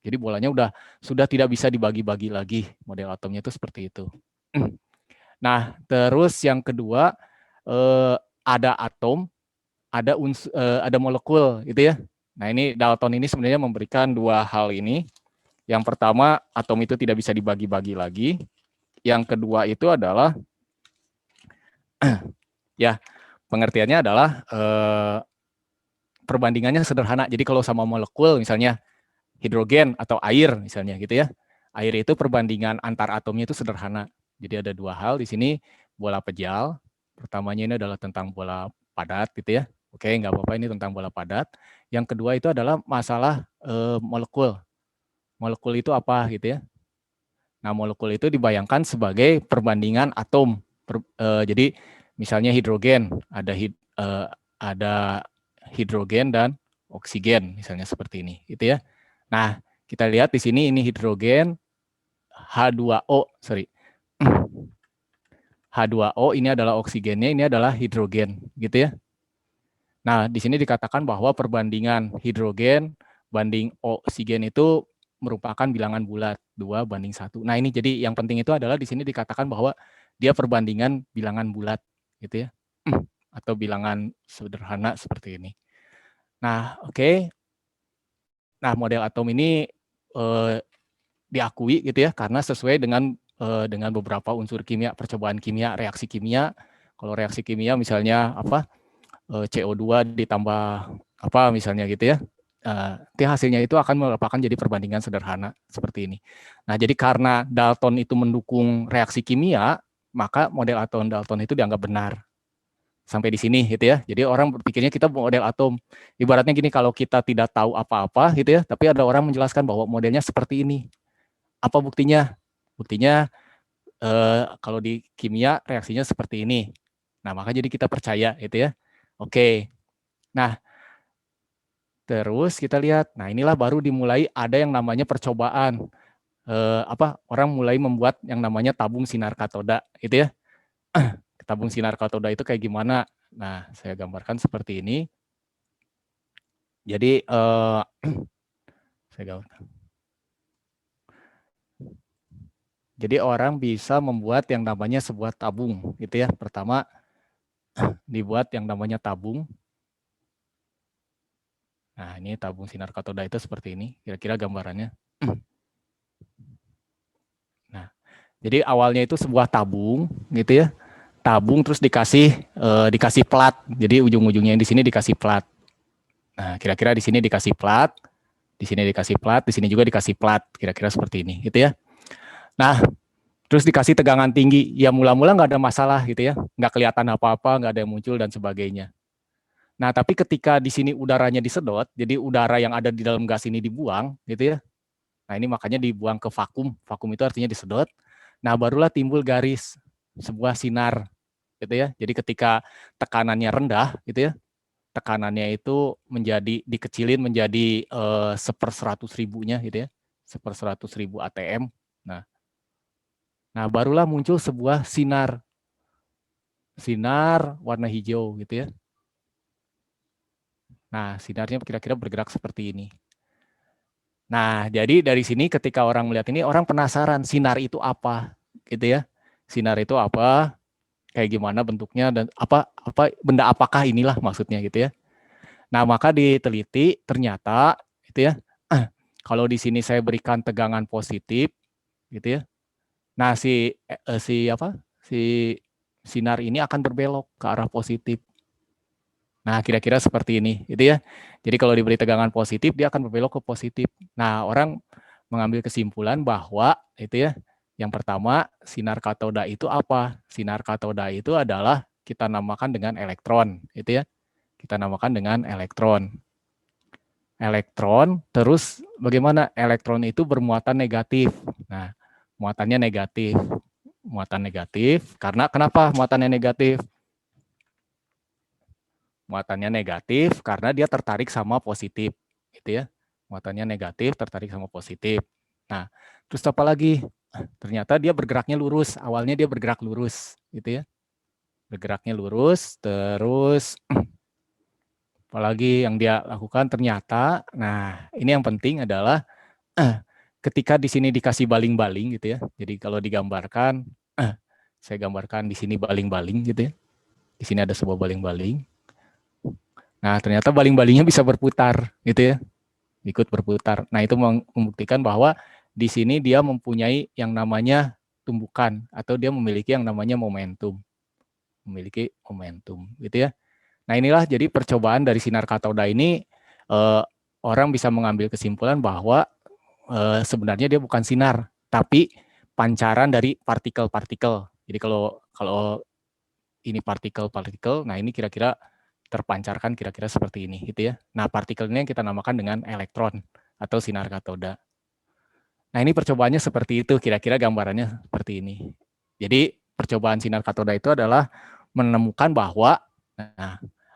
Jadi bolanya sudah tidak bisa dibagi-bagi lagi. Model atomnya itu seperti itu. Nah, terus yang kedua, ada atom, ada molekul, gitu ya. Nah, ini Dalton ini sebenarnya memberikan dua hal ini. Yang pertama, atom itu tidak bisa dibagi-bagi lagi. Yang kedua itu adalah, ya, pengertiannya adalah perbandingannya sederhana. Jadi kalau sama molekul misalnya hidrogen atau air misalnya gitu ya. Air itu perbandingan antar atomnya itu sederhana. Jadi ada dua hal di sini, bola pejal. Pertamanya ini adalah tentang bola padat gitu ya. Oke, nggak apa-apa, ini tentang bola padat. Yang kedua itu adalah masalah molekul. Molekul itu apa gitu ya. Nah, molekul itu dibayangkan sebagai perbandingan atom. Jadi misalnya hidrogen, ada hidrogen dan oksigen misalnya seperti ini, gitu ya. Nah, kita lihat di sini ini hidrogen H2O, H2O ini adalah oksigennya, ini adalah hidrogen, gitu ya. Nah, di sini dikatakan bahwa perbandingan hidrogen banding oksigen itu merupakan bilangan bulat 2:1. Nah, ini jadi yang penting itu adalah di sini dikatakan bahwa dia perbandingan bilangan bulat, gitu ya. Atau bilangan sederhana seperti ini. Nah, oke. Nah, model atom ini diakui gitu ya, karena sesuai dengan beberapa unsur kimia, percobaan kimia, reaksi kimia. Kalau reaksi kimia misalnya CO2 ditambah apa misalnya gitu ya, nanti hasilnya itu akan merupakan jadi perbandingan sederhana seperti ini. Nah, jadi karena Dalton itu mendukung reaksi kimia, maka model atom Dalton itu dianggap benar. Sampai di sini gitu ya. Jadi orang berpikirnya kita model atom. Ibaratnya gini, kalau kita tidak tahu apa-apa gitu ya, tapi ada orang menjelaskan bahwa modelnya seperti ini. Apa buktinya? Buktinya kalau di kimia reaksinya seperti ini. Nah, maka jadi kita percaya gitu ya. Oke. Nah, terus kita lihat. Nah, inilah baru dimulai ada yang namanya percobaan. Orang mulai membuat yang namanya tabung sinar katoda gitu ya. Tabung sinar katoda itu kayak gimana? Nah, saya gambarkan seperti ini. Jadi saya gambarkan. Jadi orang bisa membuat yang namanya sebuah tabung, gitu ya. Pertama dibuat yang namanya tabung. Nah, ini tabung sinar katoda itu seperti ini, kira-kira gambarannya. Nah, jadi awalnya itu sebuah tabung, gitu ya. Tabung terus dikasih plat. Jadi ujung-ujungnya di sini dikasih plat. Nah, kira-kira di sini dikasih plat, di sini dikasih plat, di sini juga dikasih plat, kira-kira seperti ini, gitu ya. Nah, terus dikasih tegangan tinggi, ya mula-mula nggak ada masalah gitu ya, nggak kelihatan apa-apa, nggak ada yang muncul dan sebagainya. Nah, tapi ketika di sini udaranya disedot, jadi udara yang ada di dalam gas ini dibuang, gitu ya. Nah, ini makanya dibuang ke vakum. Vakum itu artinya disedot. Nah, barulah timbul garis sebuah sinar, gitu ya. Jadi ketika tekanannya rendah, gitu ya, tekanannya itu dikecilin menjadi 1/100.000-nya, gitu ya, 1/100.000 atm. Nah, barulah muncul sebuah sinar warna hijau, gitu ya. Nah, sinarnya kira-kira bergerak seperti ini. Nah, jadi dari sini ketika orang melihat ini, orang penasaran sinar itu apa, gitu ya. Sinar itu apa, kayak gimana bentuknya, dan benda apakah inilah maksudnya, gitu ya. Nah, maka diteliti, ternyata, gitu ya, kalau di sini saya berikan tegangan positif, gitu ya. Nah, si sinar ini akan berbelok ke arah positif. Nah, kira-kira seperti ini, gitu ya. Jadi kalau diberi tegangan positif, dia akan berbelok ke positif. Nah, orang mengambil kesimpulan bahwa, itu ya, yang pertama, sinar katoda itu apa? Sinar katoda itu adalah kita namakan dengan elektron, gitu ya. Kita namakan dengan elektron. Elektron, terus bagaimana? Elektron itu bermuatan negatif. Nah, muatannya negatif. Muatan negatif, karena kenapa muatannya negatif? Muatannya negatif karena dia tertarik sama positif, gitu ya. Muatannya negatif, tertarik sama positif. Nah, terus apa lagi? Ternyata dia bergeraknya lurus. Awalnya dia bergerak lurus, gitu ya. Bergeraknya lurus, terus apalagi yang dia lakukan ternyata, nah ini yang penting adalah ketika di sini dikasih baling-baling, gitu ya. Jadi kalau digambarkan, saya gambarkan di sini baling-baling, gitu ya. Di sini ada sebuah baling-baling. Nah, ternyata baling-balingnya bisa berputar, gitu ya, ikut berputar. Nah, itu membuktikan bahwa di sini dia mempunyai yang namanya tumbukan, atau dia memiliki yang namanya momentum. Memiliki momentum, gitu ya. Nah, inilah jadi percobaan dari sinar katoda ini, orang bisa mengambil kesimpulan bahwa sebenarnya dia bukan sinar, tapi pancaran dari partikel-partikel. Jadi kalau ini partikel-partikel, nah ini kira-kira terpancarkan kira-kira seperti ini, gitu ya. Nah, partikel ini yang kita namakan dengan elektron atau sinar katoda. Nah, ini percobaannya seperti itu, kira-kira gambarannya seperti ini. Jadi, percobaan sinar katoda itu adalah menemukan bahwa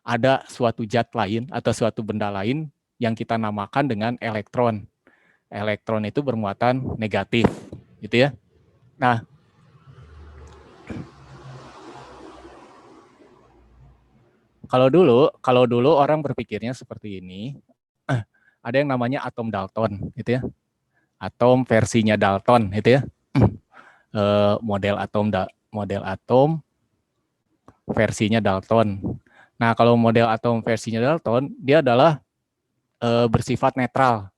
ada suatu zat lain atau suatu benda lain yang kita namakan dengan elektron. Elektron itu bermuatan negatif, gitu ya. Nah, kalau dulu orang berpikirnya seperti ini, ada yang namanya atom Dalton, gitu ya. Atom versinya Dalton, gitu ya. Model atom versinya Dalton. Nah, kalau model atom versinya Dalton, dia adalah bersifat netral.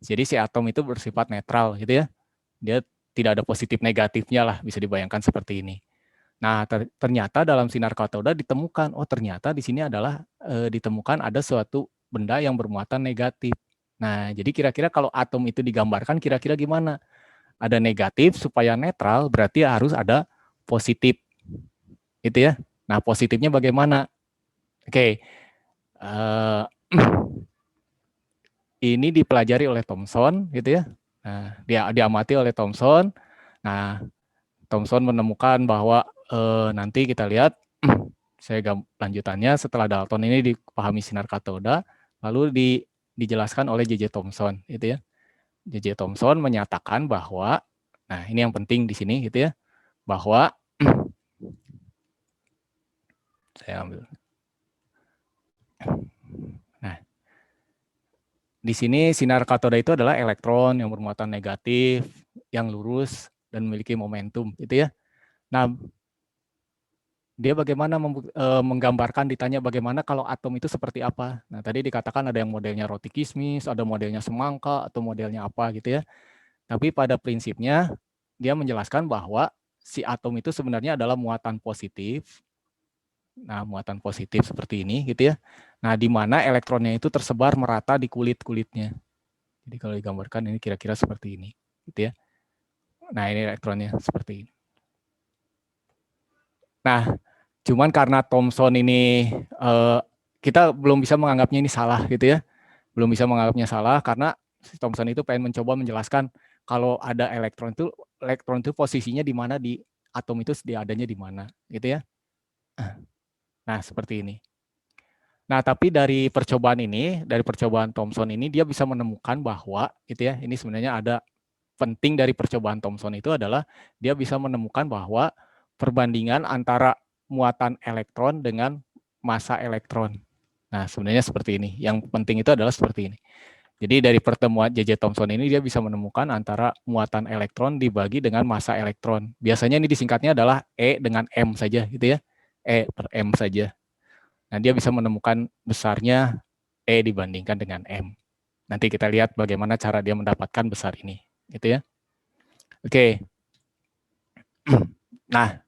Jadi si atom itu bersifat netral, gitu ya. Dia tidak ada positif negatifnya lah, bisa dibayangkan seperti ini. Nah, ternyata dalam sinar katoda ditemukan, oh ternyata di sini adalah ditemukan ada suatu benda yang bermuatan negatif. Nah, jadi kira-kira kalau atom itu digambarkan kira-kira gimana? Ada negatif supaya netral, berarti harus ada positif. Itu ya. Nah, positifnya bagaimana? Oke, ini dipelajari oleh Thomson, gitu ya. Nah, dia diamati oleh Thomson. Nah, Thomson menemukan bahwa nanti kita lihat lanjutannya setelah Dalton ini dipahami sinar katoda, lalu dijelaskan oleh J.J. Thomson, gitu ya. J.J. Thomson menyatakan bahwa, nah ini yang penting di sini, gitu ya, bahwa saya ambil. Nah, di sini sinar katoda itu adalah elektron yang bermuatan negatif, yang lurus dan memiliki momentum, gitu ya. Nah, dia bagaimana menggambarkan, ditanya bagaimana kalau atom itu seperti apa. Nah, tadi dikatakan ada yang modelnya roti kismis, ada modelnya semangka, atau modelnya apa gitu ya. Tapi pada prinsipnya, dia menjelaskan bahwa si atom itu sebenarnya adalah muatan positif. Nah, muatan positif seperti ini gitu ya. Nah, di mana elektronnya itu tersebar merata di kulit-kulitnya. Jadi kalau digambarkan ini kira-kira seperti ini gitu ya. Nah, ini elektronnya seperti ini. Nah, cuman karena Thomson ini kita belum bisa menganggapnya ini salah gitu ya. Belum bisa menganggapnya salah karena Thomson itu pengen mencoba menjelaskan kalau ada elektron itu posisinya di mana di atom itu dia adanya di mana gitu ya. Nah, seperti ini. Nah, tapi dari percobaan Thomson ini dia bisa menemukan bahwa gitu ya, ini sebenarnya ada penting dari percobaan Thomson itu adalah dia bisa menemukan bahwa perbandingan antara muatan elektron dengan massa elektron. Nah, sebenarnya seperti ini. Yang penting itu adalah seperti ini. Jadi dari pertemuan J.J. Thomson ini dia bisa menemukan antara muatan elektron dibagi dengan massa elektron. Biasanya ini disingkatnya adalah E dengan M saja gitu ya. E per M saja. Nah, dia bisa menemukan besarnya E dibandingkan dengan M. Nanti kita lihat bagaimana cara dia mendapatkan besar ini, gitu ya. Oke. Nah,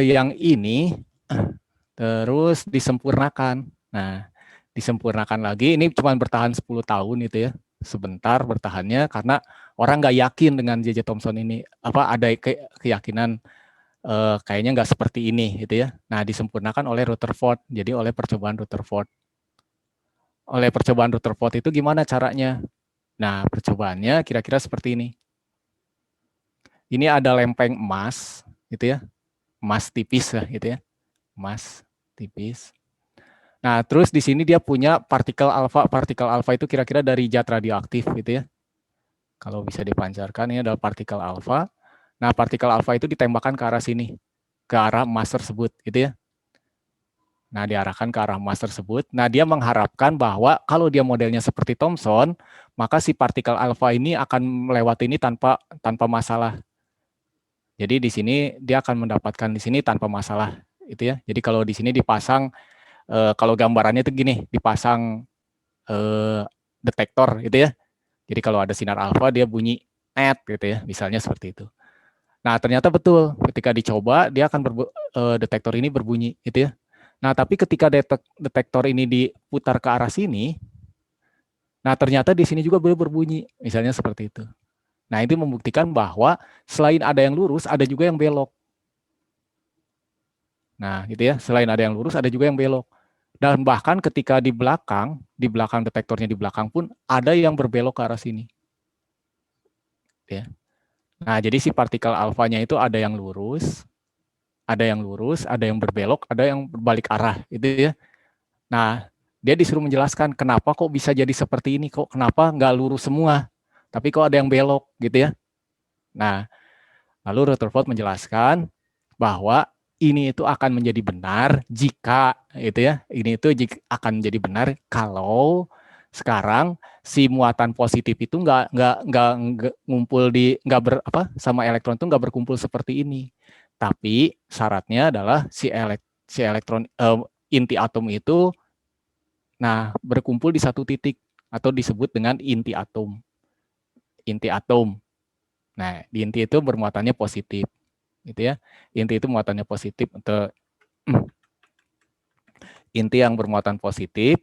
yang ini terus disempurnakan. Nah, disempurnakan lagi, ini cuma bertahan 10 tahun gitu ya. Sebentar bertahannya karena orang nggak yakin dengan J.J. Thomson ini. Ada keyakinan kayaknya nggak seperti ini gitu ya. Nah, disempurnakan oleh Rutherford, jadi oleh percobaan Rutherford. Oleh percobaan Rutherford itu gimana caranya? Nah, percobaannya kira-kira seperti ini. Ini ada lempeng emas, gitu ya, emas tipis lah, gitu ya, emas tipis. Nah, terus di sini dia punya partikel alfa itu kira-kira dari zat radioaktif, gitu ya. Kalau bisa dipancarkan, ini adalah partikel alfa. Nah, partikel alfa itu ditembakkan ke arah sini, ke arah emas tersebut, gitu ya. Nah, diarahkan ke arah emas tersebut. Nah, dia mengharapkan bahwa kalau dia modelnya seperti Thomson, maka si partikel alfa ini akan melewati ini tanpa masalah. Jadi di sini dia akan mendapatkan di sini tanpa masalah, itu ya. Jadi kalau di sini dipasang, kalau gambarannya itu gini, dipasang detektor, gitu ya. Jadi kalau ada sinar alfa dia bunyi net, gitu ya, misalnya seperti itu. Nah, ternyata betul, ketika dicoba dia akan detektor ini berbunyi, gitu ya. Nah, tapi ketika detektor ini diputar ke arah sini, nah ternyata di sini juga boleh berbunyi, misalnya seperti itu. Nah, itu membuktikan bahwa selain ada yang lurus, ada juga yang belok. Nah, gitu ya, selain ada yang lurus, ada juga yang belok. Dan bahkan ketika di belakang detektornya di belakang pun ada yang berbelok ke arah sini. Ya. Nah, jadi si partikel alfanya itu ada yang lurus, ada yang berbelok, ada yang berbalik arah, gitu ya. Nah, dia disuruh menjelaskan kenapa kok bisa jadi seperti ini, kok kenapa nggak lurus semua, tapi kok ada yang belok, gitu ya. Nah, lalu Rutherford menjelaskan bahwa ini itu akan menjadi benar jika, gitu ya, ini itu akan menjadi benar kalau sekarang si muatan positif itu nggak ngumpul sama elektron itu nggak berkumpul seperti ini. Tapi syaratnya adalah si elektron inti atom itu berkumpul di satu titik atau disebut dengan inti atom. Inti atom. Nah, di inti itu bermuatannya positif. Gitu ya. Inti itu muatannya positif untuk inti yang bermuatan positif.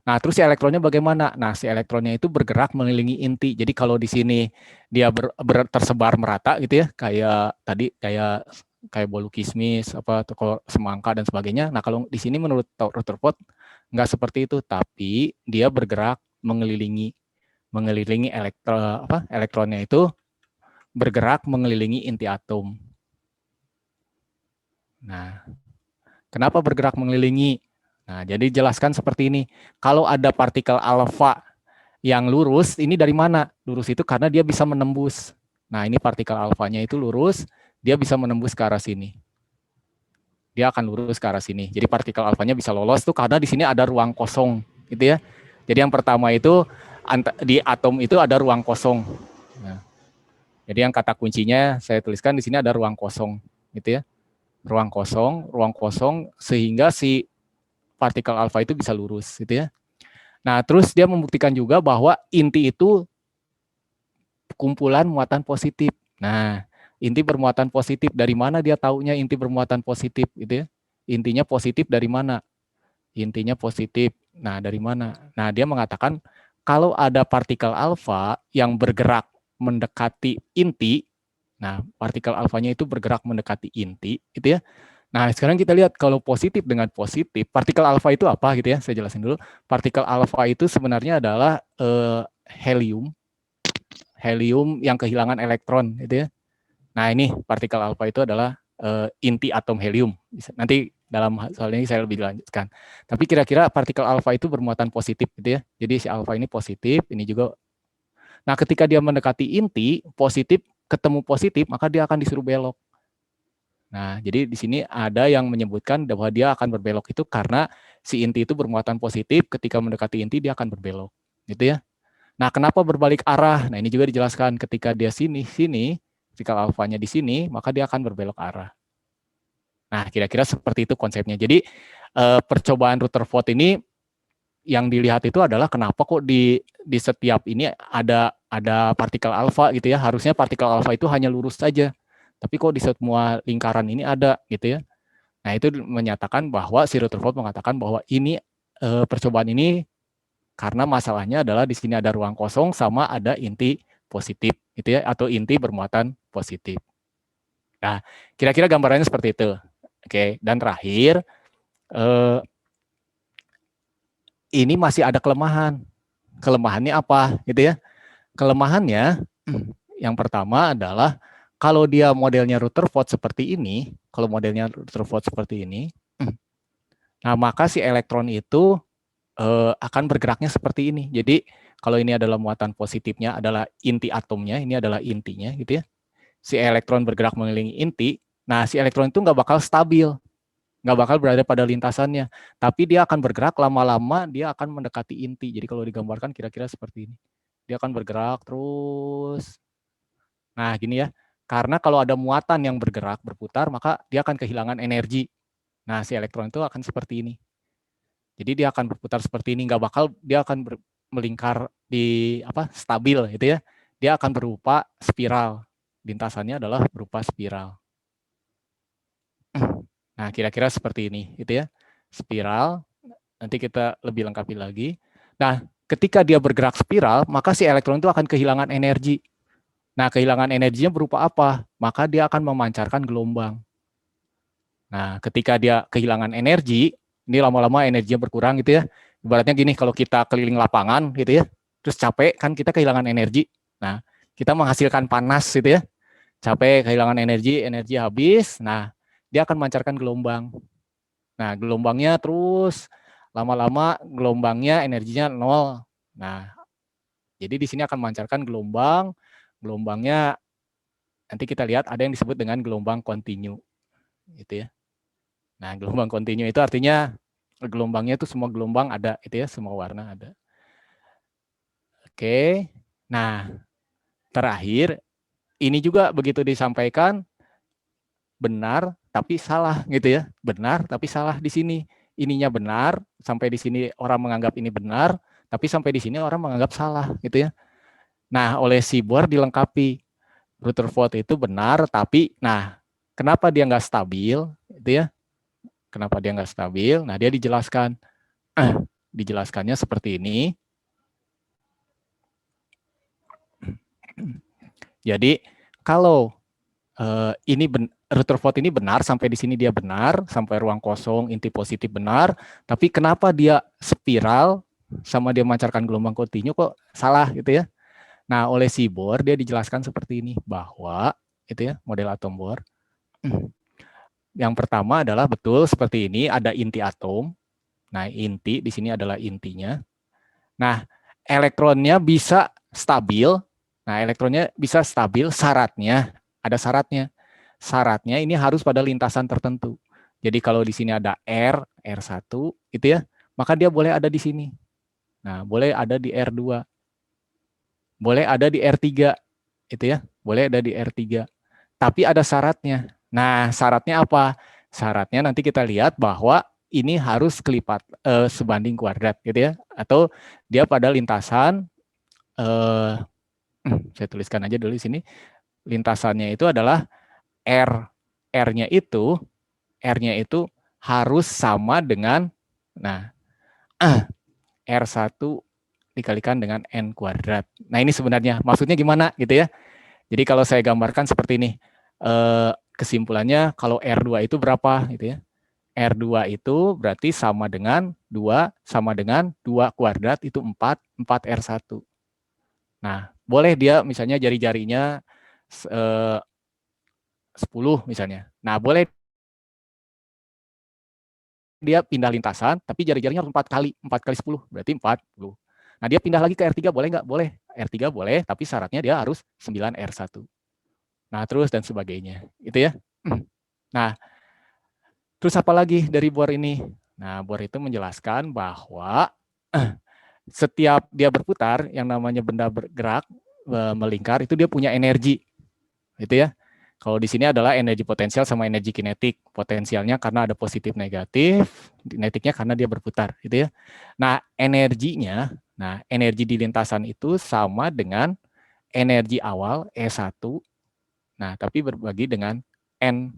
Nah, terus si elektronnya bagaimana? Nah, si elektronnya itu bergerak mengelilingi inti. Jadi kalau di sini dia tersebar merata gitu ya, kayak tadi kayak kayak bolu kismis, apa toko semangka dan sebagainya. Nah, kalau di sini menurut Rutherford nggak seperti itu, tapi dia bergerak mengelilingi elektronnya itu bergerak mengelilingi inti atom. Nah, kenapa bergerak mengelilingi? Nah, jadi jelaskan seperti ini. Kalau ada partikel alfa yang lurus, ini dari mana? Lurus itu karena dia bisa menembus. Nah, ini partikel alfanya itu lurus, dia bisa menembus ke arah sini. Dia akan lurus ke arah sini. Jadi partikel alfanya bisa lolos tuh karena di sini ada ruang kosong, gitu ya. Jadi yang pertama itu di atom itu ada ruang kosong. Nah, jadi yang kata kuncinya saya tuliskan di sini ada ruang kosong, gitu ya. Ruang kosong sehingga si partikel alfa itu bisa lurus, gitu ya. Nah, terus dia membuktikan juga bahwa inti itu kumpulan muatan positif. Nah, inti bermuatan positif dari mana dia taunya inti bermuatan positif, gitu ya? Intinya positif dari mana? Intinya positif. Nah, dari mana? Nah, dia mengatakan kalau ada partikel alfa yang bergerak mendekati inti, nah partikel alfanya itu bergerak mendekati inti, gitu ya. Nah, sekarang kita lihat kalau positif dengan positif, partikel alfa itu apa gitu ya? Saya jelasin dulu. Partikel alfa itu sebenarnya adalah helium yang kehilangan elektron, gitu ya. Nah, ini partikel alfa itu adalah inti atom helium. Nanti dalam soal ini saya lebih lanjutkan. Tapi kira-kira partikel alfa itu bermuatan positif, gitu ya. Jadi si alfa ini positif, ini juga. Nah, ketika dia mendekati inti positif, ketemu positif, maka dia akan disuruh belok. Nah, jadi di sini ada yang menyebutkan bahwa dia akan berbelok itu karena si inti itu bermuatan positif, ketika mendekati inti dia akan berbelok, gitu ya. Nah, kenapa berbalik arah? Nah, ini juga dijelaskan ketika dia sini, ketika alfanya di sini, maka dia akan berbelok arah. Nah, kira-kira seperti itu konsepnya. Jadi percobaan Rutherford ini yang dilihat itu adalah kenapa kok di setiap ini ada partikel alfa gitu ya. Harusnya partikel alfa itu hanya lurus saja. Tapi kok di semua lingkaran ini ada gitu ya. Nah, itu menyatakan bahwa si Rutherford mengatakan bahwa ini percobaan ini karena masalahnya adalah di sini ada ruang kosong sama ada inti positif gitu ya, atau inti bermuatan positif. Nah, kira-kira gambarannya seperti itu. Oke, dan terakhir ini masih ada kelemahan. Kelemahannya apa gitu ya? Kelemahannya yang pertama adalah kalau dia modelnya Rutherford seperti ini, nah maka si elektron itu akan bergeraknya seperti ini. Jadi kalau ini adalah muatan positifnya adalah inti atomnya, ini adalah intinya gitu ya. Si elektron bergerak mengelilingi inti, nah si elektron itu nggak bakal stabil, nggak bakal berada pada lintasannya, tapi dia akan bergerak lama-lama, dia akan mendekati inti. Jadi kalau digambarkan kira-kira seperti ini. Dia akan bergerak terus. Nah, gini ya. Karena kalau ada muatan yang bergerak, berputar, maka dia akan kehilangan energi. Nah, si elektron itu akan seperti ini. Jadi dia akan berputar seperti ini, nggak bakal dia akan melingkar di stabil gitu ya. Dia akan berupa spiral. Lintasannya adalah berupa spiral. Nah, kira-kira seperti ini gitu ya. Spiral. Nanti kita lebih lengkapi lagi. Nah, ketika dia bergerak spiral, maka si elektron itu akan kehilangan energi. Nah, kehilangan energinya berupa apa? Maka dia akan memancarkan gelombang. Nah, ketika dia kehilangan energi, ini lama-lama energinya berkurang gitu ya. Ibaratnya gini, kalau kita keliling lapangan gitu ya, terus capek kan kita kehilangan energi. Nah, kita menghasilkan panas gitu ya. Capek, kehilangan energi habis. Nah, dia akan memancarkan gelombang. Nah, gelombangnya terus lama-lama gelombangnya energinya 0. Nah, jadi di sini akan memancarkan gelombang. Gelombangnya nanti kita lihat ada yang disebut dengan gelombang kontinu. Gitu ya. Nah, gelombang kontinu itu artinya gelombangnya itu semua gelombang ada, itu ya, semua warna ada. Oke. Nah, terakhir ini juga begitu disampaikan benar tapi salah gitu ya. Benar tapi salah di sini. Ininya benar, sampai di sini orang menganggap ini benar, tapi sampai di sini orang menganggap salah gitu ya. Nah, oleh si Bohr dilengkapi. Rutherford itu benar, tapi nah, kenapa dia nggak stabil gitu ya? Kenapa dia nggak stabil? Nah, dia dijelaskan. Dijelaskannya seperti ini. Jadi, kalau ini Rutherford ini benar, sampai di sini dia benar, sampai ruang kosong, inti positif benar, tapi kenapa dia spiral sama dia memancarkan gelombang kontinu kok salah gitu ya. Nah, oleh si Bohr dia dijelaskan seperti ini, bahwa itu ya model atom Bohr. Yang pertama adalah betul seperti ini, ada inti atom. Nah, inti di sini adalah intinya. Nah, elektronnya bisa stabil. Nah, elektronnya bisa stabil, syaratnya ada syaratnya. Syaratnya ini harus pada lintasan tertentu. Jadi kalau di sini ada R1 itu ya, maka dia boleh ada di sini. Nah, boleh ada di R2. Boleh ada di R3 itu ya, boleh ada di R3. Tapi ada syaratnya. Nah, syaratnya apa? Syaratnya nanti kita lihat bahwa ini harus kelipat sebanding kuadrat gitu ya, atau dia pada lintasan saya tuliskan aja dulu di sini. Lintasannya itu adalah R-nya itu harus sama dengan R1 dikalikan dengan N kuadrat. Nah, ini sebenarnya maksudnya gimana gitu ya. Jadi kalau saya gambarkan seperti ini, kesimpulannya kalau R2 itu berapa gitu ya. R2 itu berarti sama dengan 2 kuadrat itu 4 R1. Nah, boleh dia misalnya jari-jarinya 10 misalnya. Nah, boleh dia pindah lintasan, tapi jari-jarinya harus 4 kali 10, berarti 40. Nah, dia pindah lagi ke R3, boleh nggak? Boleh. R3 boleh, tapi syaratnya dia harus 9 R1. Nah, terus dan sebagainya. Gitu ya. Nah, terus apa lagi dari Bohr ini? Nah, Bohr itu menjelaskan bahwa setiap dia berputar, yang namanya benda bergerak, melingkar, itu dia punya energi. Gitu ya. Kalau di sini adalah energi potensial sama energi kinetik. Potensialnya karena ada positif negatif, kinetiknya karena dia berputar, gitu ya. Nah, energi di lintasan itu sama dengan energi awal E1. Nah, tapi berbagi dengan N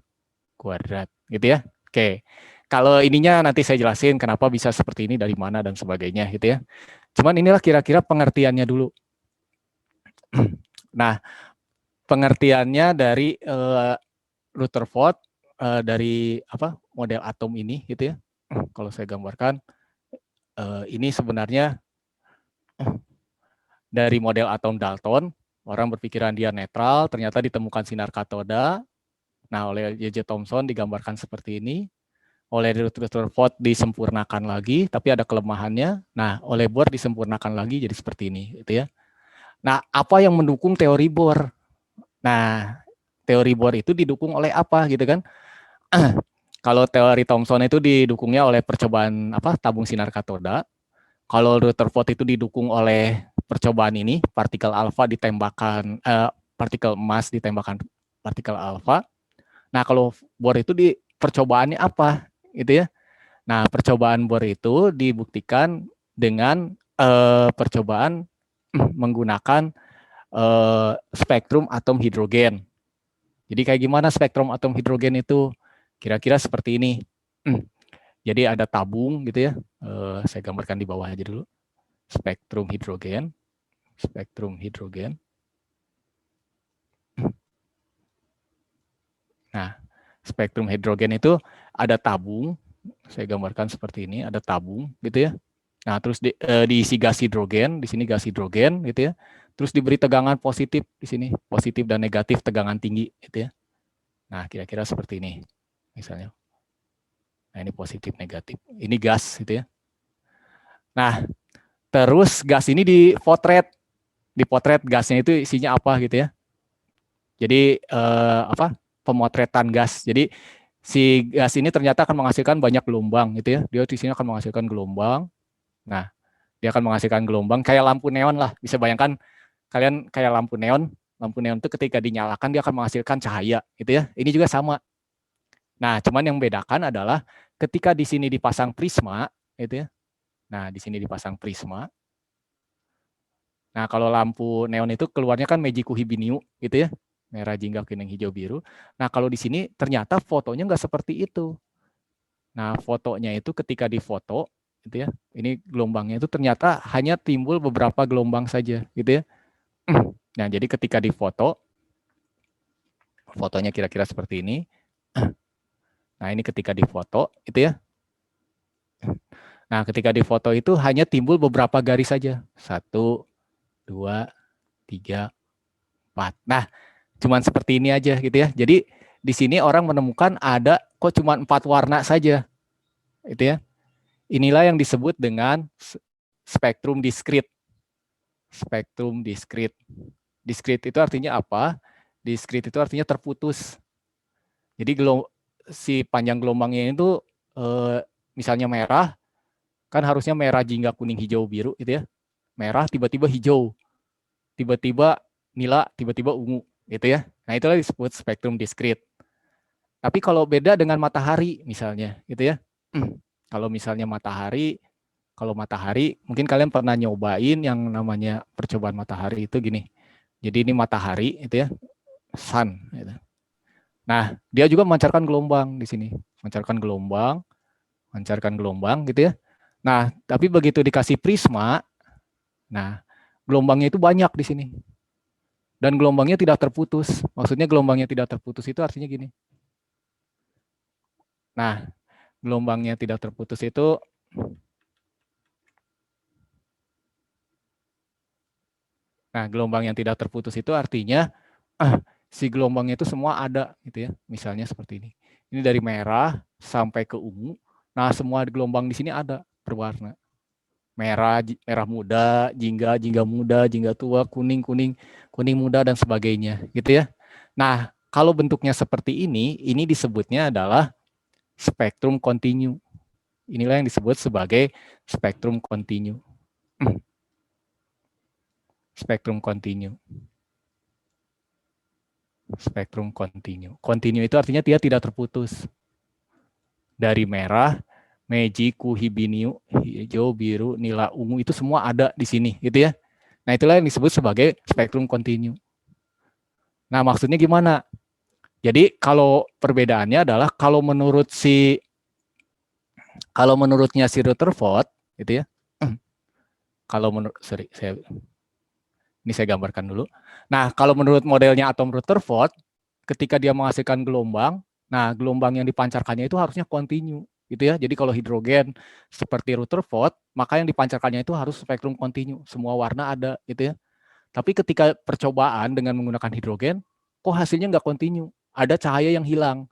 kuadrat, gitu ya. Oke. Kalau ininya nanti saya jelasin kenapa bisa seperti ini, dari mana dan sebagainya, gitu ya. Cuman inilah kira-kira pengertiannya dulu. Nah, pengertiannya dari Rutherford dari model atom ini gitu ya. Kalau saya gambarkan ini sebenarnya dari model atom Dalton, orang berpikiran dia netral, ternyata ditemukan sinar katoda. Nah, oleh J.J. Thomson digambarkan seperti ini. Oleh Rutherford disempurnakan lagi, tapi ada kelemahannya. Nah, oleh Bohr disempurnakan lagi jadi seperti ini gitu ya. Nah, apa yang mendukung teori Bohr? Nah, teori Bohr itu didukung oleh apa gitu kan? Kalau teori Thomson itu didukungnya oleh percobaan tabung sinar katoda. Kalau Rutherford itu didukung oleh percobaan ini, partikel alfa ditembakkan partikel emas ditembakkan partikel alfa. Nah, kalau Bohr itu di percobaannya apa gitu ya? Nah, percobaan Bohr itu dibuktikan dengan percobaan menggunakan spektrum atom hidrogen. Jadi kayak gimana spektrum atom hidrogen itu? Kira-kira seperti ini. Jadi ada tabung gitu ya. Saya gambarkan di bawah aja dulu. Spektrum hidrogen. Spektrum hidrogen. Nah, spektrum hidrogen itu ada tabung. Saya gambarkan seperti ini, ada tabung gitu ya. Nah, terus diisi gas hidrogen, di sini gas hidrogen gitu ya. Terus diberi tegangan positif di sini, positif dan negatif tegangan tinggi gitu ya. Nah, kira-kira seperti ini misalnya. Nah, ini positif negatif. Ini gas gitu ya. Nah, terus gas ini dipotret gasnya itu isinya apa gitu ya. Jadi pemotretan gas. Jadi si gas ini ternyata akan menghasilkan banyak gelombang gitu ya. Dia di sini akan menghasilkan gelombang. Nah, dia akan menghasilkan gelombang kayak lampu neon lah. Bisa bayangkan kalian kayak lampu neon. Lampu neon itu ketika dinyalakan dia akan menghasilkan cahaya gitu ya. Ini juga sama. Nah, cuman yang membedakan adalah ketika di sini dipasang prisma gitu ya. Nah, di sini dipasang prisma. Nah, kalau lampu neon itu keluarnya kan Meiji Kuhibiniu gitu ya. Merah, jingga, kuning, hijau, biru. Nah, kalau di sini ternyata fotonya nggak seperti itu. Nah, fotonya itu ketika difoto gitu ya. Ini gelombangnya itu ternyata hanya timbul beberapa gelombang saja gitu ya. Nah, jadi ketika difoto Fotonya kira-kira seperti ini. Nah, ini ketika difoto, itu ya. Nah, ketika difoto itu hanya timbul beberapa garis saja. 1, 2, 3, 4. Nah, cuman seperti ini aja gitu ya. Jadi di sini orang menemukan ada kok cuma 4 warna saja. Itu ya. Inilah yang disebut dengan spektrum diskrit. Spektrum diskrit. Diskrit itu artinya apa? Diskrit itu artinya terputus. Jadi si panjang gelombangnya itu misalnya merah, kan harusnya merah, jingga, kuning, hijau, biru gitu ya. Merah tiba-tiba hijau, tiba-tiba nila, tiba-tiba ungu gitu ya. Nah, itulah disebut spektrum diskrit. Tapi kalau beda dengan matahari misalnya gitu ya. Kalau misalnya matahari, kalau matahari mungkin kalian pernah nyobain yang namanya percobaan matahari itu gini. Jadi ini matahari itu ya, sun gitu. Nah, dia juga memancarkan gelombang di sini. Memancarkan gelombang gitu ya. Nah, tapi begitu dikasih prisma, nah gelombangnya itu banyak di sini. Dan gelombangnya tidak terputus. Maksudnya gelombangnya tidak terputus itu artinya gini. Nah, gelombangnya tidak terputus itu gelombang yang tidak terputus itu artinya si gelombangnya itu semua ada gitu ya. Misalnya seperti ini. Ini dari merah sampai ke ungu. Nah, semua gelombang di sini ada berwarna. Merah, merah muda, jingga, jingga muda, jingga tua, kuning, kuning, kuning muda dan sebagainya, gitu ya. Nah, kalau bentuknya seperti ini disebutnya adalah spektrum kontinu. Inilah yang disebut sebagai spektrum kontinu. Spektrum kontinu. Spektrum kontinu. Kontinu itu artinya dia tidak terputus. Dari merah, meiji, kuhibiniu, hijau, biru, nila, ungu itu semua ada di sini, gitu ya. Nah, itulah yang disebut sebagai spektrum kontinu. Nah, maksudnya gimana? Jadi kalau perbedaannya adalah kalau menurutnya si Rutherford, gitu ya. Kalau menurut, ini saya gambarkan dulu. Nah, kalau menurut modelnya atom Rutherford, ketika dia menghasilkan gelombang, nah gelombang yang dipancarkannya itu harusnya kontinu, gitu ya. Jadi kalau hidrogen seperti Rutherford, maka yang dipancarkannya itu harus spektrum kontinu, semua warna ada, gitu ya. Tapi ketika percobaan dengan menggunakan hidrogen, kok hasilnya nggak kontinu, ada cahaya yang hilang.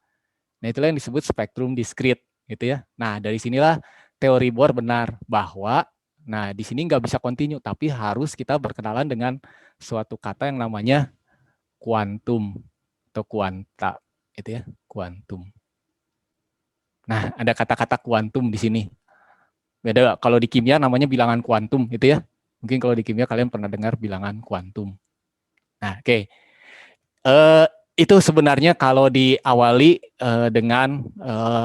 Nah, itulah yang disebut spektrum diskrit, gitu ya. Nah, dari sinilah teori Bohr benar bahwa nah di sini nggak bisa kontinu, tapi harus kita berkenalan dengan suatu kata yang namanya kuantum atau kuanta, itu ya, kuantum. Nah, ada kata-kata kuantum di sini. Beda kalau di kimia namanya bilangan kuantum, gitu ya. Mungkin kalau di kimia kalian pernah dengar bilangan kuantum. Nah, oke. Itu sebenarnya kalau diawali dengan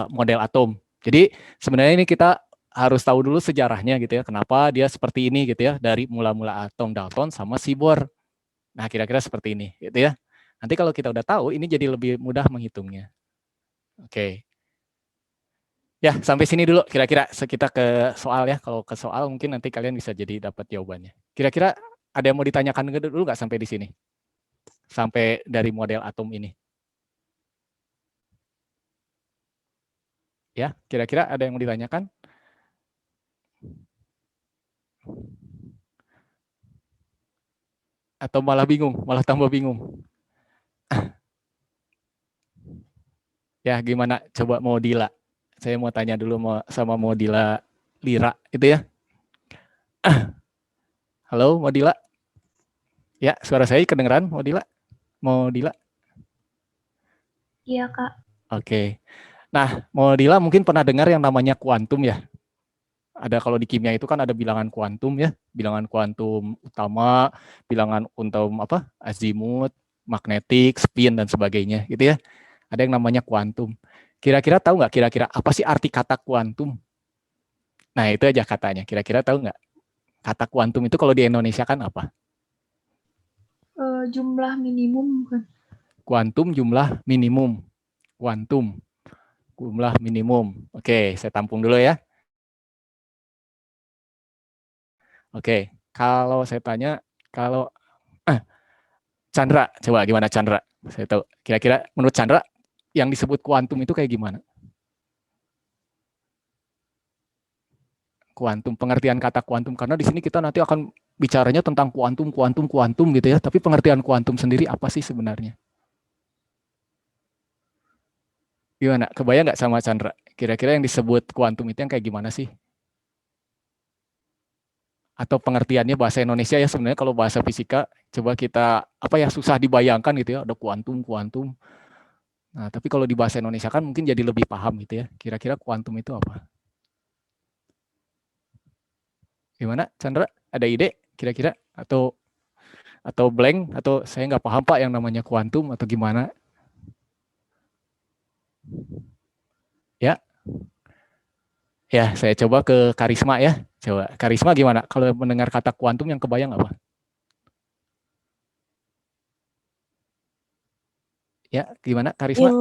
model atom. Jadi sebenarnya ini kita harus tahu dulu sejarahnya gitu ya. Kenapa dia seperti ini gitu ya, dari mula-mula atom Dalton sama si Bohr. Nah, kira-kira seperti ini gitu ya. Nanti kalau kita udah tahu, ini jadi lebih mudah menghitungnya. Oke. Ya, sampai sini dulu kira-kira kita ke soal ya. Kalau ke soal mungkin nanti kalian bisa jadi dapat jawabannya. Kira-kira ada yang mau ditanyakan dulu nggak sampai di sini? Sampai dari model atom ini. Ya, kira-kira ada yang mau ditanyakan? Atau malah bingung, malah tambah bingung? Ya, gimana? Coba mau Dila. Saya mau tanya dulu sama mau Dila Lira, itu ya. Halo, mau Dila? Ya, suara saya kedengeran, mau Dila? Mau Dila? Iya, Kak. Oke. Nah, mau Dila mungkin pernah dengar yang namanya kuantum ya? Ada kalau di kimia itu kan ada bilangan kuantum ya, bilangan kuantum utama, bilangan kuantum apa? Azimut, magnetik, spin dan sebagainya, gitu ya. Ada yang namanya kuantum. Kira-kira tahu nggak kira-kira apa sih arti kata kuantum? Nah, itu aja katanya. Kira-kira tahu nggak? Kata kuantum itu kalau di Indonesia kan apa? Jumlah minimum bukan? Kuantum jumlah minimum. Kuantum jumlah minimum. Oke, saya tampung dulu ya. Oke, kalau saya tanya, kalau Chandra, coba gimana Chandra? Saya tahu. Kira-kira menurut Chandra yang disebut kuantum itu kayak gimana? Kuantum, pengertian kata kuantum, karena di sini kita nanti akan bicaranya tentang kuantum gitu ya, tapi pengertian kuantum sendiri apa sih sebenarnya? Gimana? Kebayang nggak sama Chandra? Kira-kira yang disebut kuantum itu yang kayak gimana sih? Atau pengertiannya bahasa Indonesia ya, sebenarnya kalau bahasa fisika coba kita apa ya, susah dibayangkan gitu ya, ada kuantum. Nah, tapi kalau di bahasa Indonesia kan mungkin jadi lebih paham gitu ya. Kira-kira kuantum itu apa? Gimana, Chandra? Ada ide kira-kira atau blank atau saya nggak paham Pak yang namanya kuantum atau gimana? Ya, ya saya coba ke Karisma ya. Coba Karisma gimana? Kalau mendengar kata kuantum yang kebayang apa? Ya, gimana Karisma?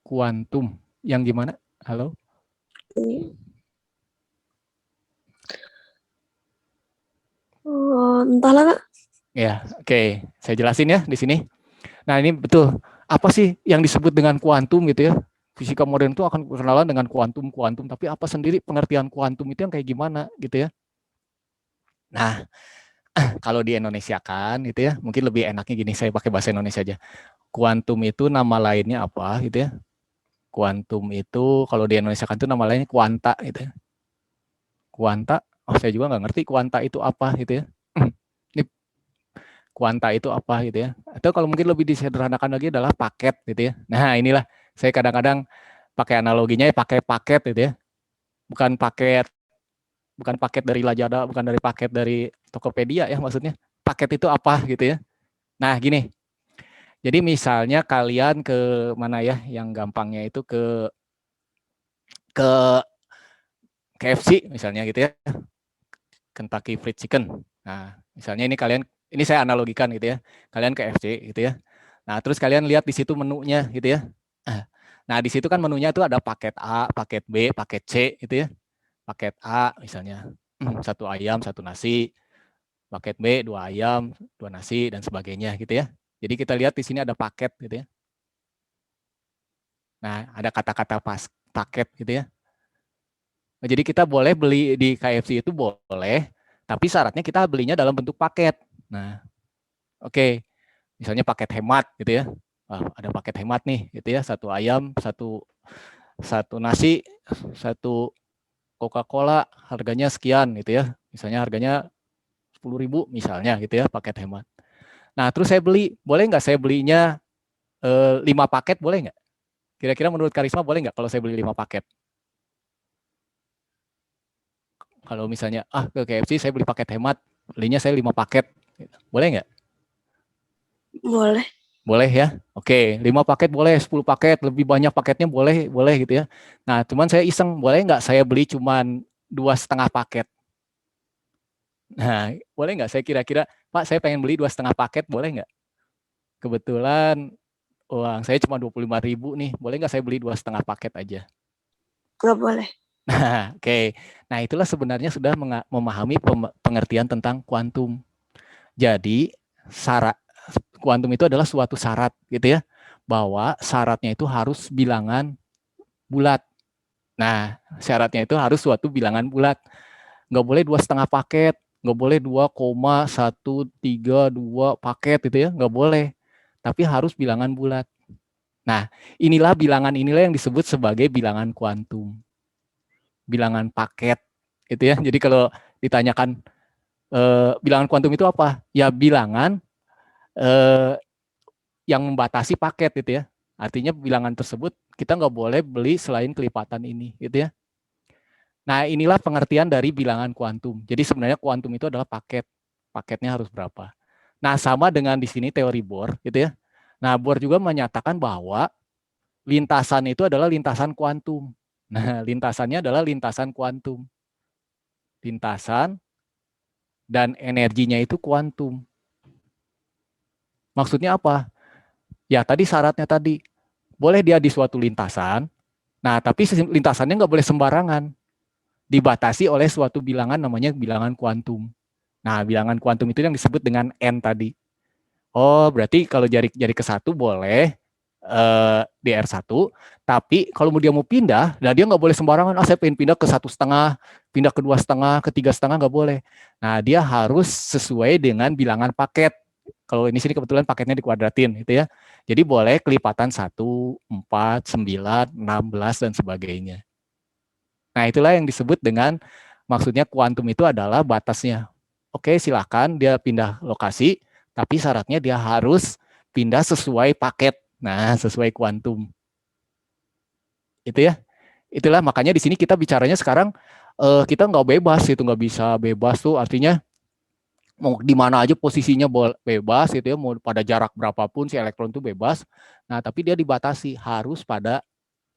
Kuantum yang gimana? Halo? Entahlah Kak. Ya, oke. Saya jelasin ya di sini. Nah, ini betul. Apa sih yang disebut dengan kuantum gitu ya? Fisika modern itu akan berkenalan dengan kuantum, tapi apa sendiri pengertian kuantum itu yang kayak gimana gitu ya? Nah, kalau di Indonesia kan gitu ya, mungkin lebih enaknya gini, saya pakai bahasa Indonesia aja. Kuantum itu nama lainnya apa gitu ya? Kuantum itu kalau di Indonesia kan itu nama lainnya kuanta gitu ya. Kuanta, saya juga nggak ngerti kuanta itu apa gitu ya. Ini kuanta itu apa gitu ya. Atau kalau mungkin lebih disederhanakan lagi adalah paket gitu ya. Nah, inilah saya kadang-kadang pakai analoginya ya, pakai paket gitu ya. Bukan paket dari Lazada, bukan dari paket dari Tokopedia ya maksudnya. Paket itu apa gitu ya. Nah, gini. Jadi misalnya kalian ke mana ya, yang gampangnya itu ke KFC misalnya gitu ya. Kentucky Fried Chicken. Nah, misalnya ini saya analogikan gitu ya. Kalian ke KFC gitu ya. Nah, terus kalian lihat di situ menunya gitu ya. Nah, di situ kan menunya itu ada paket A, paket B, paket C gitu ya. Paket A misalnya 1 ayam, 1 nasi. Paket B 2 ayam, 2 nasi dan sebagainya gitu ya. Jadi kita lihat di sini ada paket gitu ya. Nah, ada kata-kata paket gitu ya. Nah, jadi kita boleh beli di KFC itu boleh, tapi syaratnya kita belinya dalam bentuk paket. Nah, oke. Misalnya paket hemat gitu ya. Ada paket hemat nih gitu ya, 1 ayam, 1 nasi, 1 Coca-Cola harganya sekian gitu ya. Misalnya harganya 10.000 misalnya gitu ya, paket hemat. Nah, terus saya beli, boleh nggak saya belinya 5 paket, boleh nggak? Kira-kira menurut Karisma boleh nggak kalau saya beli 5 paket? Kalau misalnya, ke KFC saya beli paket hemat, belinya saya 5 paket. Boleh nggak? Boleh. Boleh ya? Oke, 5 paket boleh, 10 paket, lebih banyak paketnya boleh gitu ya. Nah, cuman saya iseng, boleh nggak saya beli cuman 2,5 paket? Nah, boleh nggak saya kira-kira, Pak saya pengen beli 2,5 paket, boleh nggak? Kebetulan uang saya cuma 25.000 nih, boleh nggak saya beli 2,5 paket aja? Nggak boleh. Nah, oke. Nah, itulah sebenarnya sudah memahami pengertian tentang kuantum. Jadi, kuantum itu adalah suatu syarat gitu ya, bahwa syaratnya itu harus bilangan bulat. Nah, syaratnya itu harus suatu bilangan bulat. Nggak boleh 2,5 paket, nggak boleh 2,132 paket gitu ya, nggak boleh. Tapi harus bilangan bulat. Nah, bilangan inilah yang disebut sebagai bilangan kuantum. Bilangan paket gitu ya. Jadi kalau ditanyakan bilangan kuantum itu apa? Ya bilangan yang membatasi paket gitu ya. Artinya bilangan tersebut kita nggak boleh beli selain kelipatan ini gitu ya. Nah, inilah pengertian dari bilangan kuantum. Jadi sebenarnya kuantum itu adalah paket. Paketnya harus berapa. Nah, sama dengan di sini teori Bohr gitu ya. Nah, Bohr juga menyatakan bahwa lintasan itu adalah lintasan kuantum. Nah, lintasannya adalah lintasan kuantum. Lintasan dan energinya itu kuantum. Maksudnya apa? Ya, tadi syaratnya tadi. Boleh dia di suatu lintasan, nah tapi lintasannya nggak boleh sembarangan. Dibatasi oleh suatu bilangan namanya bilangan kuantum. Nah, bilangan kuantum itu yang disebut dengan N tadi. Oh, berarti kalau jari ke satu boleh di R1, tapi kalau dia mau pindah, nah dia nggak boleh sembarangan, saya pengen pindah ke 1,5, pindah ke 2,5, ke 3,5, nggak boleh. Nah, dia harus sesuai dengan bilangan paket. Kalau ini sini kebetulan paketnya dikuadratin, gitu ya. Jadi boleh kelipatan 1, 4, 9, 16, dan sebagainya. Nah, itulah yang disebut dengan, maksudnya kuantum itu adalah batasnya. Oke, silakan dia pindah lokasi, tapi syaratnya dia harus pindah sesuai paket. Nah, sesuai kuantum. Itu ya. Itulah makanya di sini kita bicaranya sekarang kita nggak bebas itu, nggak bisa bebas tuh artinya mau di mana aja posisinya bebas gitu ya, mau pada jarak berapapun si elektron itu bebas. Nah, tapi dia dibatasi harus pada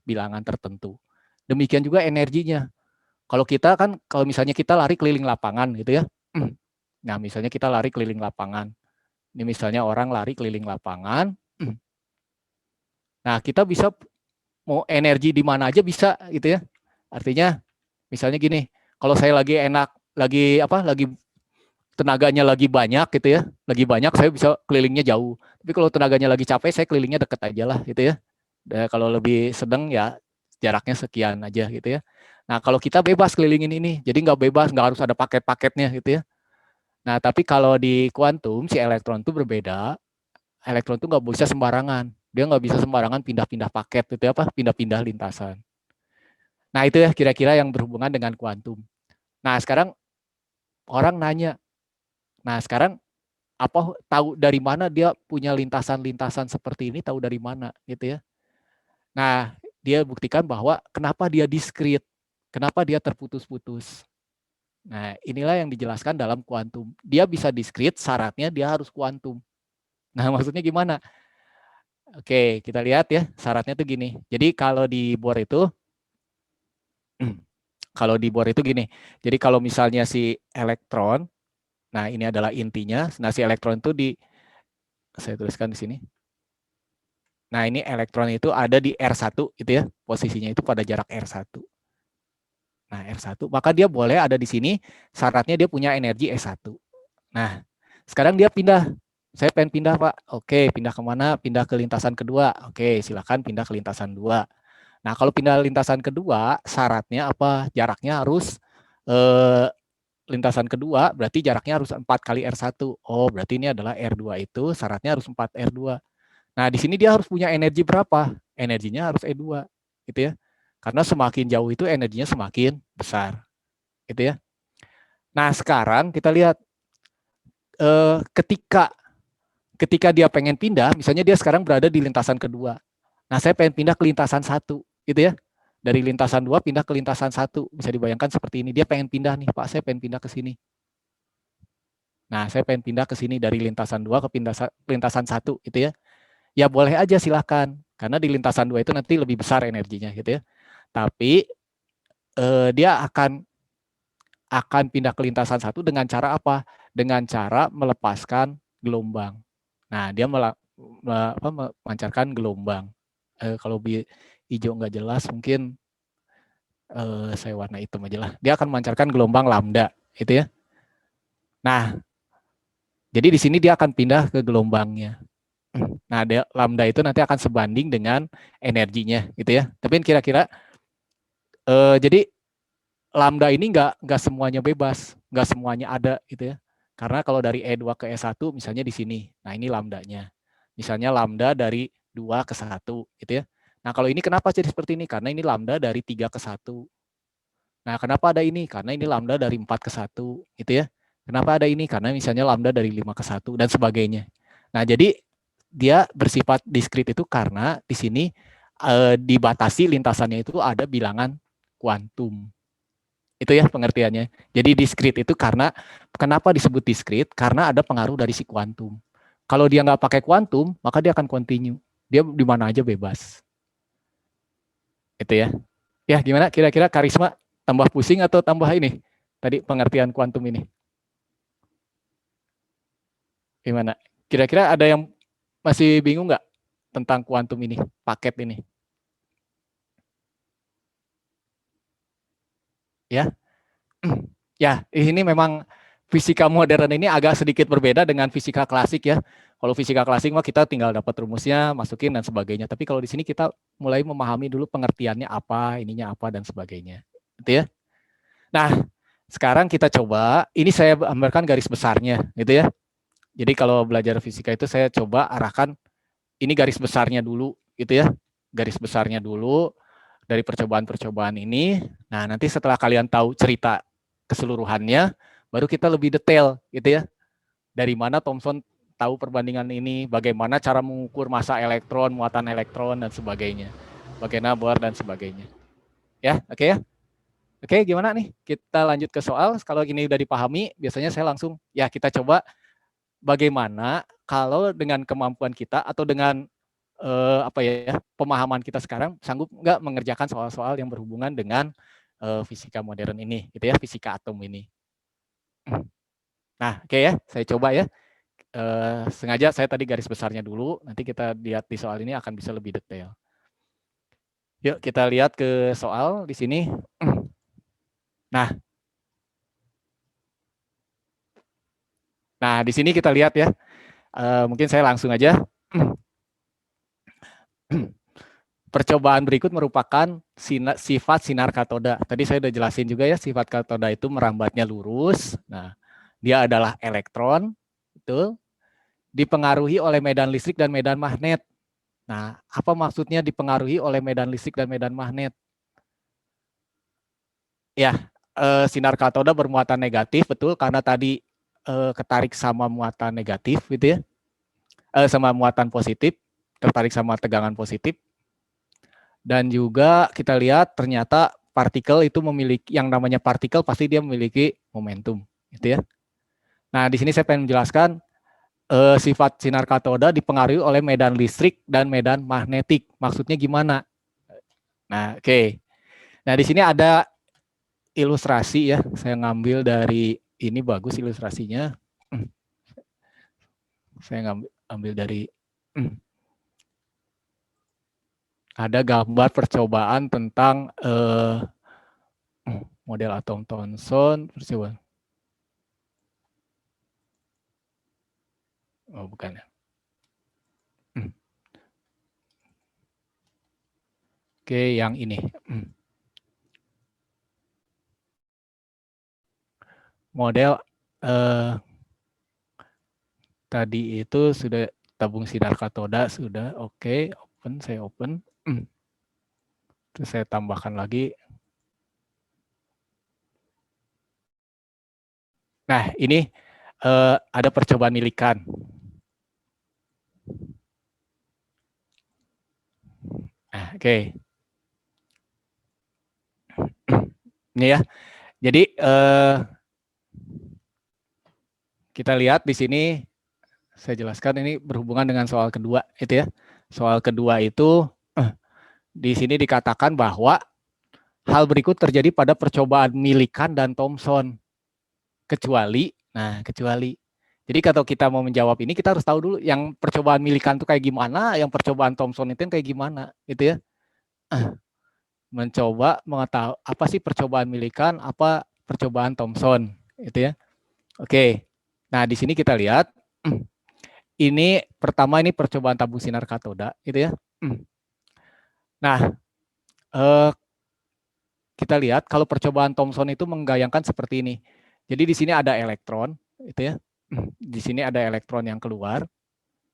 bilangan tertentu. Demikian juga energinya. Kalau kita kan kalau misalnya kita lari keliling lapangan gitu ya. Nah, misalnya kita lari keliling lapangan. Ini misalnya orang lari keliling lapangan. Nah, kita bisa mau energi di mana aja bisa gitu ya. Artinya misalnya gini, kalau saya lagi enak, lagi tenaganya lagi banyak gitu ya, lagi banyak saya bisa kelilingnya jauh. Tapi kalau tenaganya lagi capek, saya kelilingnya deket aja lah gitu ya. Dan kalau lebih sedang ya jaraknya sekian aja gitu ya. Nah, kalau kita bebas kelilingin ini, jadi nggak bebas, nggak harus ada paket-paketnya gitu ya. Nah, tapi kalau di kuantum si elektron itu berbeda. Elektron itu nggak bisa sembarangan. Dia nggak bisa sembarangan pindah-pindah paket gitu ya, pindah-pindah lintasan. Nah, itu ya kira-kira yang berhubungan dengan kuantum. Nah, sekarang orang nanya, nah sekarang apa tahu dari mana dia punya lintasan-lintasan seperti ini, tahu dari mana gitu ya. Nah, dia buktikan bahwa kenapa dia diskrit, kenapa dia terputus-putus. Nah, inilah yang dijelaskan dalam kuantum. Dia bisa diskrit, syaratnya dia harus kuantum. Nah, maksudnya gimana? Oke, kita lihat ya, syaratnya tuh gini. Jadi kalau di bor itu, gini. Jadi kalau misalnya si elektron, nah ini adalah intinya. Nah, si elektron itu saya tuliskan di sini. Nah, ini elektron itu ada di R1 itu ya, posisinya itu pada jarak R1. Nah, R1, maka dia boleh ada di sini, syaratnya dia punya energi E1. Nah, sekarang dia pindah. Saya pengen pindah, Pak. Oke, pindah kemana? Pindah ke lintasan kedua. Oke, silakan pindah ke lintasan 2. Nah, kalau pindah lintasan kedua, syaratnya apa? Jaraknya harus lintasan kedua, berarti jaraknya harus 4 kali R1. Oh, berarti ini adalah R2 itu, syaratnya harus 4 R2. Nah, di sini dia harus punya energi berapa? Energinya harus E2, gitu ya. Karena semakin jauh itu energinya semakin besar, gitu ya. Nah, sekarang kita lihat ketika dia pengen pindah, misalnya dia sekarang berada di lintasan kedua. Nah, saya pengen pindah ke lintasan 1, gitu ya. Dari lintasan 2 pindah ke lintasan 1. Bisa dibayangkan seperti ini. Dia pengen pindah nih, Pak, saya pengen pindah ke sini. Nah, saya pengen pindah ke sini dari lintasan 2 ke lintasan 1, gitu ya. Ya boleh aja silakan. Karena di lintasan 2 itu nanti lebih besar energinya, gitu ya. Tapi dia akan pindah ke lintasan 1 dengan cara apa? Dengan cara melepaskan gelombang. Nah, dia memancarkan gelombang. Kalau hijau nggak jelas, mungkin saya warna hitam aja lah. Dia akan memancarkan gelombang lambda, itu ya. Nah, jadi di sini dia akan pindah ke gelombangnya. Nah, lambda itu nanti akan sebanding dengan energinya, gitu ya. Tapi kira-kira, jadi lambda ini nggak semuanya bebas, nggak semuanya ada, gitu ya. Karena kalau dari E2 ke E1, misalnya di sini, nah ini lambdanya. Misalnya lambda dari 2 ke 1, gitu ya. Nah, kalau ini kenapa jadi seperti ini? Karena ini lambda dari 3 ke 1. Nah, kenapa ada ini? Karena ini lambda dari 4 ke 1, gitu ya. Kenapa ada ini? Karena misalnya lambda dari 5 ke 1, dan sebagainya. Nah, jadi dia bersifat diskrit itu karena di sini dibatasi lintasannya itu ada bilangan kuantum. Itu ya pengertiannya. Jadi diskrit itu karena, kenapa disebut diskrit? Karena ada pengaruh dari si kuantum. Kalau dia nggak pakai kuantum, maka dia akan continue. Dia di mana aja bebas. Itu ya. Ya, gimana kira-kira Karisma? Tambah pusing atau tambah ini? Tadi pengertian kuantum ini. Gimana? Kira-kira ada yang masih bingung nggak tentang kuantum ini, paket ini? Ya, ya ini memang fisika modern ini agak sedikit berbeda dengan fisika klasik ya. Kalau fisika klasik mah kita tinggal dapat rumusnya, masukin dan sebagainya. Tapi kalau di sini kita mulai memahami dulu pengertiannya apa, ininya apa dan sebagainya. Gitu ya. Nah, sekarang kita coba, ini saya gambarkan garis besarnya, gitu ya. Jadi kalau belajar fisika itu saya coba arahkan ini garis besarnya dulu, gitu ya. Garis besarnya dulu dari percobaan-percobaan ini. Nah, nanti setelah kalian tahu cerita keseluruhannya, baru kita lebih detail, gitu ya. Dari mana Thomson tahu perbandingan ini, bagaimana cara mengukur massa elektron, muatan elektron, dan sebagainya. Bagaimana Bohr dan sebagainya. Ya, oke ya? Oke, gimana nih? Kita lanjut ke soal. Kalau ini udah dipahami, biasanya saya langsung, ya kita coba bagaimana kalau dengan kemampuan kita atau dengan pemahaman kita sekarang sanggup nggak mengerjakan soal-soal yang berhubungan dengan fisika modern ini, gitu ya, fisika atom ini. Nah, oke ya, saya coba ya. Sengaja saya tadi garis besarnya dulu, nanti kita lihat di soal ini akan bisa lebih detail. Yuk kita lihat ke soal di sini. Nah, di sini kita lihat ya. Mungkin saya langsung aja. Percobaan berikut merupakan sifat sinar katoda. Tadi saya udah jelasin juga ya, sifat katoda itu merambatnya lurus. Nah, dia adalah elektron, betul. Dipengaruhi oleh medan listrik dan medan magnet. Nah, apa maksudnya dipengaruhi oleh medan listrik dan medan magnet? Ya, sinar katoda bermuatan negatif, betul, karena tadi ketarik sama muatan negatif, gitu ya, sama muatan positif, tertarik sama tegangan positif. Dan juga kita lihat ternyata partikel itu memiliki, yang namanya partikel pasti dia memiliki momentum, gitu ya. Nah, di sini saya pengen menjelaskan sifat sinar katoda dipengaruhi oleh medan listrik dan medan magnetik. Maksudnya gimana? Nah, oke. Nah, di sini ada ilustrasi ya. Saya ngambil dari ini, bagus ilustrasinya. Saya ambil dari ada gambar percobaan tentang model atom Thomson. Percobaan. Oh, bukan ya. Oke, yang ini. Model tadi itu sudah tabung sinar katoda, sudah oke, open, saya open. Terus saya tambahkan lagi. Nah, ini ada percobaan milikan. Nah, oke. Ini ya. Jadi kita lihat di sini, saya jelaskan ini berhubungan dengan soal kedua, itu ya. Soal kedua itu di sini dikatakan bahwa hal berikut terjadi pada percobaan milikan dan Thomson. Kecuali. Jadi kalau kita mau menjawab ini, kita harus tahu dulu yang percobaan milikan itu kayak gimana, yang percobaan Thomson itu kayak gimana, gitu ya. Mencoba mengetahui apa sih percobaan milikan, apa percobaan Thomson, gitu ya. Oke. Nah, di sini kita lihat ini pertama ini percobaan tabung sinar katoda, gitu ya. Nah, kita lihat kalau percobaan Thomson itu menggayangkan seperti ini. Jadi di sini ada elektron, gitu ya. Di sini ada elektron yang keluar.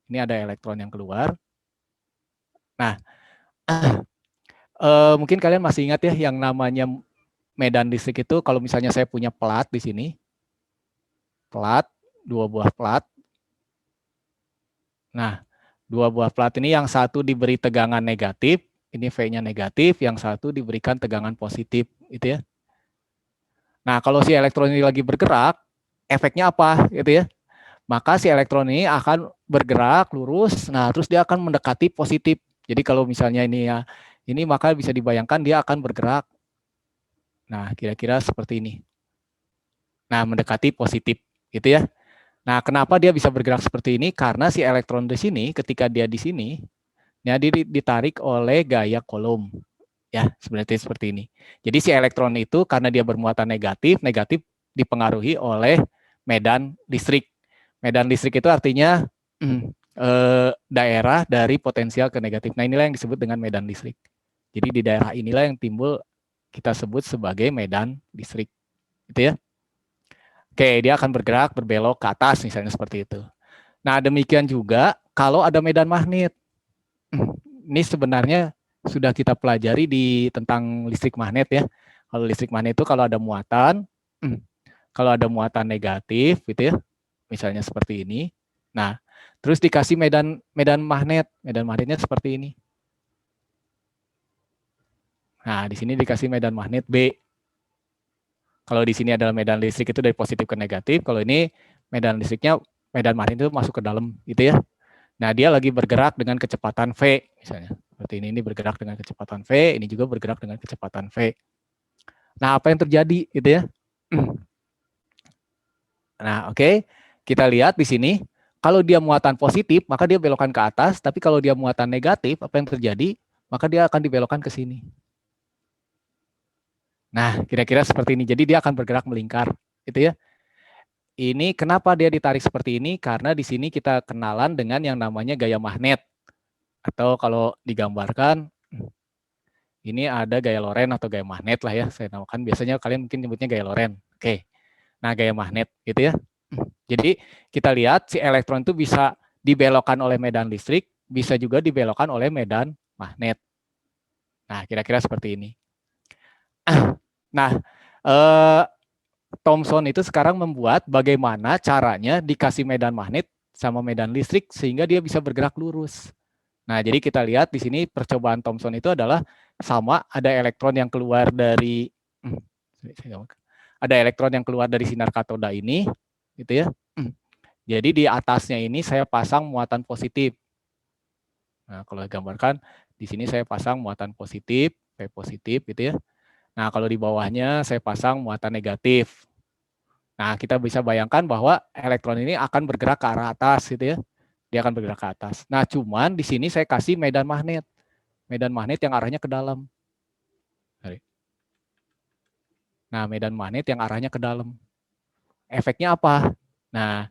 Ini ada elektron yang keluar. Nah, mungkin kalian masih ingat ya yang namanya medan listrik itu kalau misalnya saya punya plat di sini. Plat, 2 buah plat. Nah, 2 buah plat ini yang satu diberi tegangan negatif, ini V-nya negatif, yang satu diberikan tegangan positif, gitu ya. Nah, kalau si elektron ini lagi bergerak, efeknya apa, gitu ya? Maka si elektron ini akan bergerak lurus, nah terus dia akan mendekati positif. Jadi kalau misalnya ini ya, ini maka bisa dibayangkan dia akan bergerak. Nah, kira-kira seperti ini. Nah, mendekati positif, gitu ya. Nah, kenapa dia bisa bergerak seperti ini? Karena si elektron di sini, ketika dia di sini, ya, dia ditarik oleh gaya Coulomb. Ya, sebenarnya seperti ini. Jadi si elektron itu karena dia bermuatan negatif, negatif dipengaruhi oleh medan listrik. Medan listrik itu artinya daerah dari potensial ke negatif. Nah, inilah yang disebut dengan medan listrik. Jadi di daerah inilah yang timbul kita sebut sebagai medan listrik. Gitu ya. Oke, dia akan bergerak, berbelok ke atas misalnya seperti itu. Nah, demikian juga kalau ada medan magnet. Ini sebenarnya sudah kita pelajari di tentang listrik magnet ya. Kalau listrik magnet itu kalau ada muatan negatif gitu ya. Misalnya seperti ini. Nah, terus dikasih medan magnet. Medan magnetnya seperti ini. Nah, di sini dikasih medan magnet B. Kalau di sini adalah medan listrik itu dari positif ke negatif. Kalau ini medan listriknya, medan magnet itu masuk ke dalam, gitu ya. Nah, dia lagi bergerak dengan kecepatan V, misalnya. Seperti ini bergerak dengan kecepatan V, ini juga bergerak dengan kecepatan V. Nah, apa yang terjadi, gitu ya? Nah, oke. Kita lihat di sini, kalau dia muatan positif, maka dia belokkan ke atas. Tapi kalau dia muatan negatif, apa yang terjadi? Maka dia akan dibelokkan ke sini. Nah, kira-kira seperti ini. Jadi dia akan bergerak melingkar, gitu ya. Ini kenapa dia ditarik seperti ini? Karena di sini kita kenalan dengan yang namanya gaya magnet. Atau kalau digambarkan, ini ada gaya Lorentz atau gaya magnet lah ya. Saya namakan, biasanya kalian mungkin nyebutnya gaya Lorentz. Oke. Nah, gaya magnet, gitu ya. Jadi kita lihat si elektron itu bisa dibelokkan oleh medan listrik, bisa juga dibelokkan oleh medan magnet. Nah, kira-kira seperti ini. Nah, Thomson itu sekarang membuat bagaimana caranya dikasih medan magnet sama medan listrik sehingga dia bisa bergerak lurus. Nah, jadi kita lihat di sini percobaan Thomson itu adalah sama, ada elektron yang keluar dari sinar katoda ini, gitu ya. Jadi di atasnya ini saya pasang muatan positif. Nah, kalau digambarkan di sini saya pasang muatan positif, P positif, gitu ya. Nah, kalau di bawahnya saya pasang muatan negatif. Nah, kita bisa bayangkan bahwa elektron ini akan bergerak ke arah atas, gitu ya. Dia akan bergerak ke atas. Nah, cuman di sini saya kasih medan magnet. Medan magnet yang arahnya ke dalam. Nah, medan magnet yang arahnya ke dalam. Efeknya apa? Nah,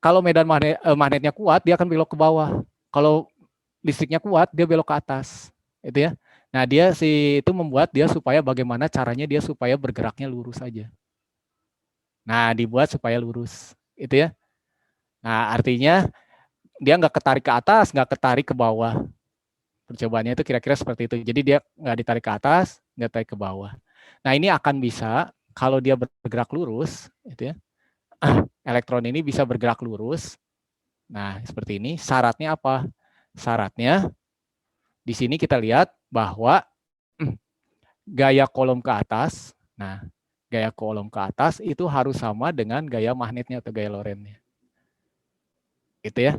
kalau medan magnetnya kuat, dia akan belok ke bawah. Kalau listriknya kuat, dia belok ke atas. Itu ya. Nah, itu membuat dia supaya bagaimana caranya dia supaya bergeraknya lurus saja. Nah, dibuat supaya lurus. Itu ya. Nah, artinya dia nggak ketarik ke atas, nggak ketarik ke bawah. Percobaannya itu kira-kira seperti itu. Jadi dia nggak ditarik ke atas, nggak tarik ke bawah. Nah, ini akan bisa kalau dia bergerak lurus, itu ya. Elektron ini bisa bergerak lurus. Nah, seperti ini. Syaratnya apa? Syaratnya di sini kita lihat bahwa gaya kolom ke atas, nah, gaya kolom ke atas itu harus sama dengan gaya magnetnya atau gaya Lorentz-nya. Gitu ya.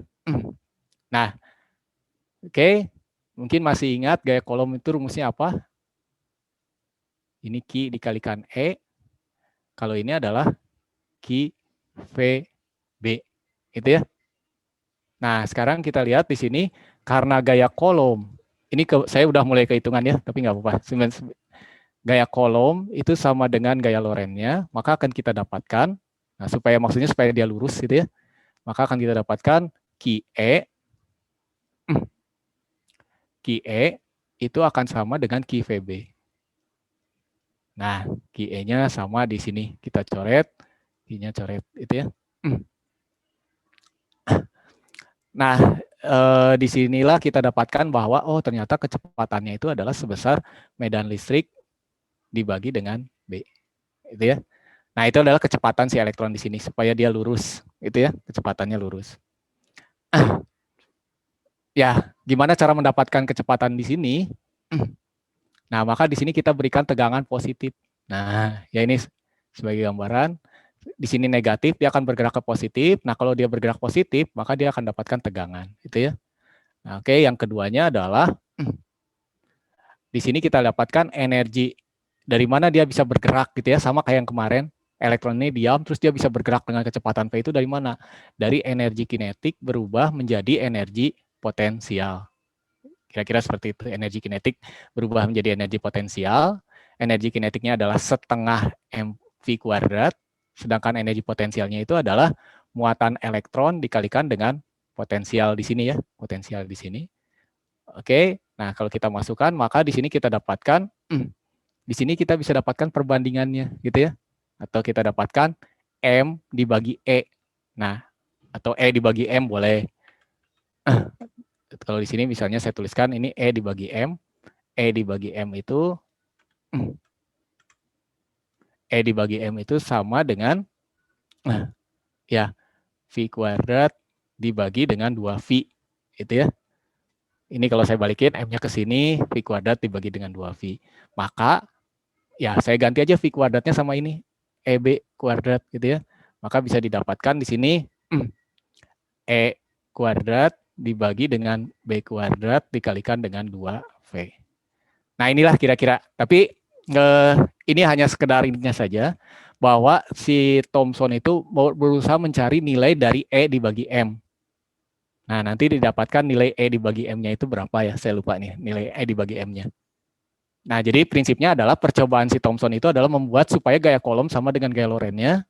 Nah, oke. Mungkin masih ingat gaya kolom itu rumusnya apa? Ini Q dikalikan E. Kalau ini adalah Q V B. Itu ya. Nah, sekarang kita lihat di sini karena gaya kolom, ini saya udah mulai kehitungan ya, tapi nggak apa-apa. Gaya kolom itu sama dengan gaya Lorentz-nya, maka akan kita dapatkan, nah maksudnya supaya dia lurus gitu ya, maka akan kita dapatkan QE itu akan sama dengan QVB. Nah, QE-nya sama di sini, kita coret, Q-nya coret, itu ya. Nah, disinilah kita dapatkan bahwa ternyata kecepatannya itu adalah sebesar medan listrik dibagi dengan B, itu ya. Nah, itu adalah kecepatan si elektron di sini supaya dia lurus, itu ya, kecepatannya lurus. Ya, gimana cara mendapatkan kecepatan di sini? Nah, maka di sini kita berikan tegangan positif. Nah, ya ini sebagai gambaran. Di sini negatif, dia akan bergerak ke positif. Nah, kalau dia bergerak positif, maka dia akan dapatkan tegangan, itu ya. Nah, oke, yang keduanya adalah di sini kita dapatkan energi. Dari mana dia bisa bergerak gitu ya, sama kayak yang kemarin. Elektron ini diam, terus dia bisa bergerak dengan kecepatan V itu dari mana? Dari energi kinetik berubah menjadi energi potensial. Kira-kira seperti itu, energi kinetik berubah menjadi energi potensial. Energi kinetiknya adalah setengah mv². Sedangkan energi potensialnya itu adalah muatan elektron dikalikan dengan potensial di sini ya, potensial di sini. Oke, nah kalau kita masukkan maka di sini kita dapatkan, di sini kita bisa dapatkan perbandingannya gitu ya, atau kita dapatkan M dibagi E. Nah, atau E dibagi M boleh. Kalau di sini misalnya saya tuliskan ini E dibagi M itu E dibagi M itu sama dengan ya V kuadrat dibagi dengan 2V itu ya. Ini kalau saya balikin M-nya ke sini, V kuadrat dibagi dengan 2V. Maka ya saya ganti aja V kuadratnya sama ini EB kuadrat gitu ya. Maka bisa didapatkan di sini E kuadrat dibagi dengan B kuadrat dikalikan dengan 2V. Nah inilah kira-kira, tapi ini hanya sekedar ininya saja, bahwa si Thomson itu berusaha mencari nilai dari E dibagi M. Nah nanti didapatkan nilai E dibagi M-nya itu berapa ya, saya lupa nih nilai E dibagi M-nya. Nah jadi prinsipnya adalah percobaan si Thomson itu adalah membuat supaya gaya kolom sama dengan gaya Lorentz-nya,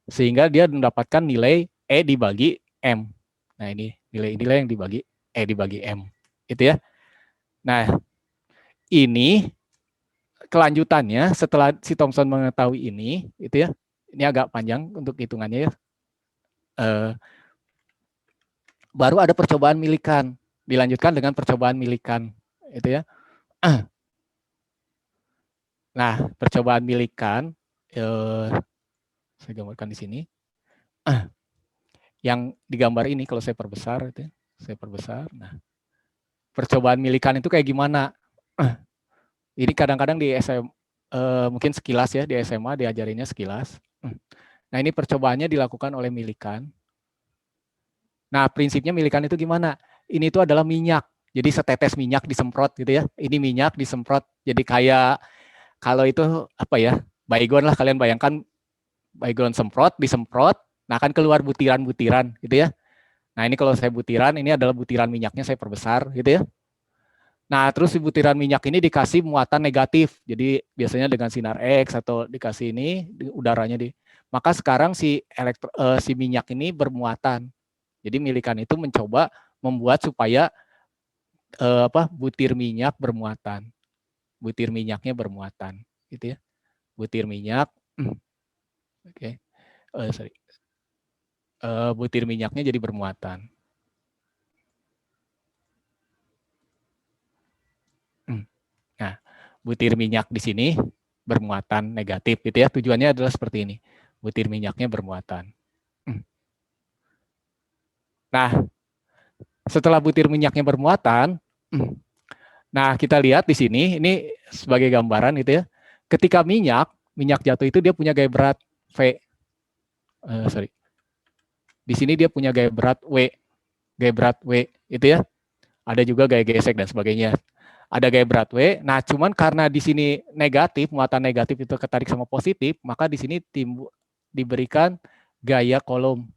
sehingga dia mendapatkan nilai E dibagi M. Nah ini nilai-nilai yang dibagi E dibagi M, itu ya. Nah ini kelanjutannya setelah si Thomson mengetahui ini, itu ya. Ini agak panjang untuk hitungannya ya. Baru ada percobaan Millikan, dilanjutkan dengan percobaan Millikan, itu ya. Nah percobaan Millikan, saya gambarkan di sini. Yang digambar ini kalau saya perbesar, itu ya. Saya perbesar. Nah percobaan Millikan itu kayak gimana? Ini kadang-kadang di SM, mungkin sekilas ya, di SMA diajarinnya sekilas. Nah ini percobaannya dilakukan oleh Millikan. Nah prinsipnya Millikan itu gimana? Ini itu adalah minyak, jadi setetes minyak disemprot gitu ya. Ini minyak disemprot, jadi kayak kalau itu apa ya, baygon lah, kalian bayangkan baygon disemprot, nah akan keluar butiran-butiran gitu ya. Nah ini kalau saya butiran, ini adalah butiran minyaknya saya perbesar gitu ya. Nah, terus si butiran minyak ini dikasih muatan negatif. Jadi biasanya dengan sinar X atau dikasih ini udaranya di. Maka sekarang si minyak ini bermuatan. Jadi Millikan itu mencoba membuat supaya butir minyak bermuatan. Butir minyaknya bermuatan, gitu ya. Butir minyak. Oke. Butir minyaknya jadi bermuatan. Nah, butir minyak di sini bermuatan negatif gitu ya. Tujuannya adalah seperti ini. Butir minyaknya bermuatan. Nah, setelah butir minyaknya bermuatan, nah kita lihat di sini, ini sebagai gambaran gitu ya. Ketika minyak jatuh itu dia punya gaya berat V. Di sini dia punya gaya berat W. Gaya berat W itu ya. Ada juga gaya gesek dan sebagainya. Ada gaya berat W. Nah, cuman karena di sini negatif, muatan negatif itu ketarik sama positif, maka di sini diberikan gaya kolom.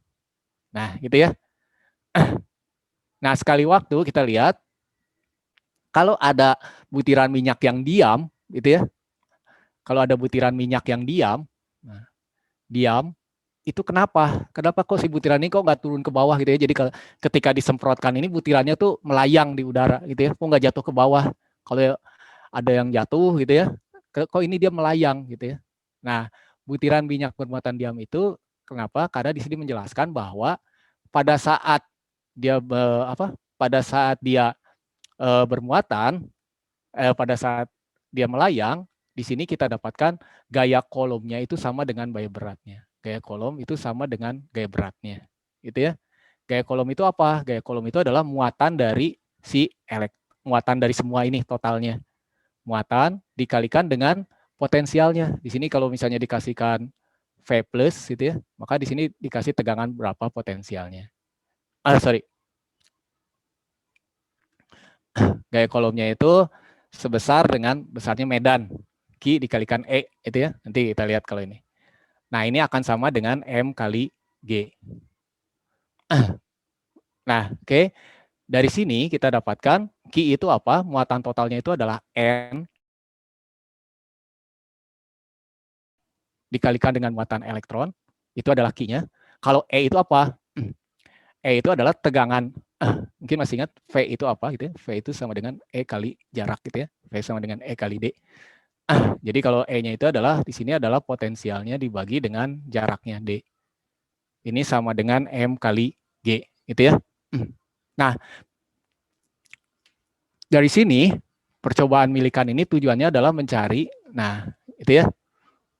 Nah, gitu ya. Nah, sekali waktu kita lihat kalau ada butiran minyak yang diam, gitu ya. Kalau ada butiran minyak yang diam, nah, diam, itu kenapa? Kenapa kok si butiran ini kok nggak turun ke bawah gitu ya? Jadi ketika disemprotkan ini butirannya tuh melayang di udara gitu ya. Kok nggak jatuh ke bawah? Kalau ada yang jatuh gitu ya, kok ini dia melayang gitu ya. Nah, butiran minyak bermuatan diam itu kenapa? Karena di sini menjelaskan bahwa pada saat dia bermuatan, pada saat dia melayang, di sini kita dapatkan gaya kolomnya itu sama dengan gaya beratnya. Gaya kolom itu sama dengan gaya beratnya, gitu ya. Gaya kolom itu apa? Gaya kolom itu adalah muatan dari muatan dari semua ini totalnya. Muatan dikalikan dengan potensialnya. Di sini kalau misalnya dikasihkan V plus gitu ya, maka di sini dikasih tegangan berapa potensialnya. Gaya kolomnya itu sebesar dengan besarnya medan. Q dikalikan E itu ya. Nanti kita lihat kalau ini. Nah, ini akan sama dengan M kali G. Nah, oke. Dari sini kita dapatkan Q itu apa? Muatan totalnya itu adalah N dikalikan dengan muatan elektron. Itu adalah Q-nya. Kalau E itu apa? E itu adalah tegangan. Mungkin masih ingat V itu apa gitu ya? V itu sama dengan E kali jarak gitu ya. V sama dengan E kali D. Jadi kalau E-nya itu adalah di sini adalah potensialnya dibagi dengan jaraknya D. Ini sama dengan M kali G gitu ya. Nah, dari sini percobaan milikan ini tujuannya adalah mencari, nah itu ya,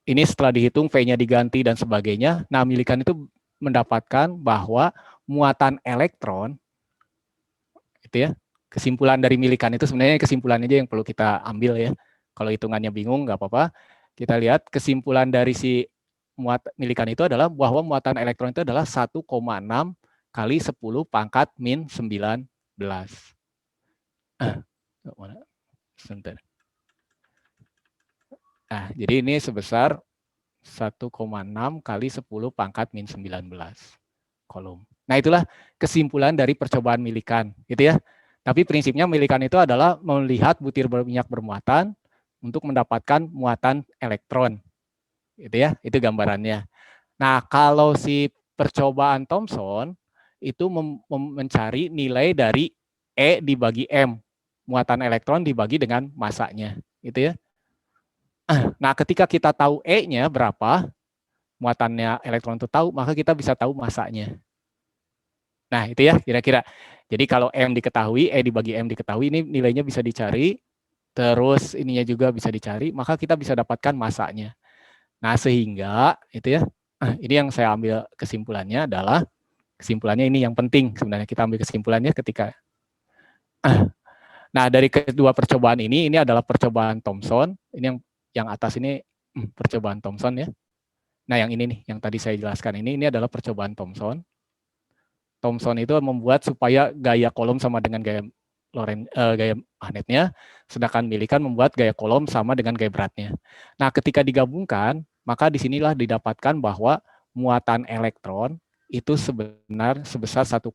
ini setelah dihitung V-nya diganti dan sebagainya, nah milikan itu mendapatkan bahwa muatan elektron, itu ya, kesimpulan dari milikan itu sebenarnya kesimpulan aja yang perlu kita ambil ya. Kalau hitungannya bingung nggak apa-apa, kita lihat kesimpulan dari si milikan itu adalah bahwa muatan elektron itu adalah 1,6 kali 10 pangkat min 19. Sebentar. Nah, jadi ini sebesar 1,6 kali 10 pangkat min 19 kolom. Nah, itulah kesimpulan dari percobaan milikan, gitu ya. Tapi prinsipnya milikan itu adalah melihat butir minyak bermuatan untuk mendapatkan muatan elektron. Gitu ya, itu gambarannya. Nah, kalau si percobaan Thomson itu mencari nilai dari E dibagi M, muatan elektron dibagi dengan masanya, gitu ya. Nah, ketika kita tahu E-nya berapa, muatannya elektron itu tahu, maka kita bisa tahu masanya. Nah, itu ya kira-kira. Jadi kalau M diketahui, E dibagi M diketahui, ini nilainya bisa dicari, terus ininya juga bisa dicari, maka kita bisa dapatkan masanya. Nah, sehingga itu ya, ini yang saya ambil kesimpulannya adalah, kesimpulannya ini yang penting sebenarnya kita ambil kesimpulannya ketika. Nah, dari kedua percobaan ini adalah percobaan Thomson, ini yang atas ini percobaan Thomson ya. Nah, yang ini nih, yang tadi saya jelaskan ini adalah percobaan Thomson. Thomson itu membuat supaya gaya kolom sama dengan gaya gaya magnetnya, sedangkan milikan membuat gaya kolom sama dengan gaya beratnya. Nah, ketika digabungkan, maka disinilah didapatkan bahwa muatan elektron itu sebesar 1,6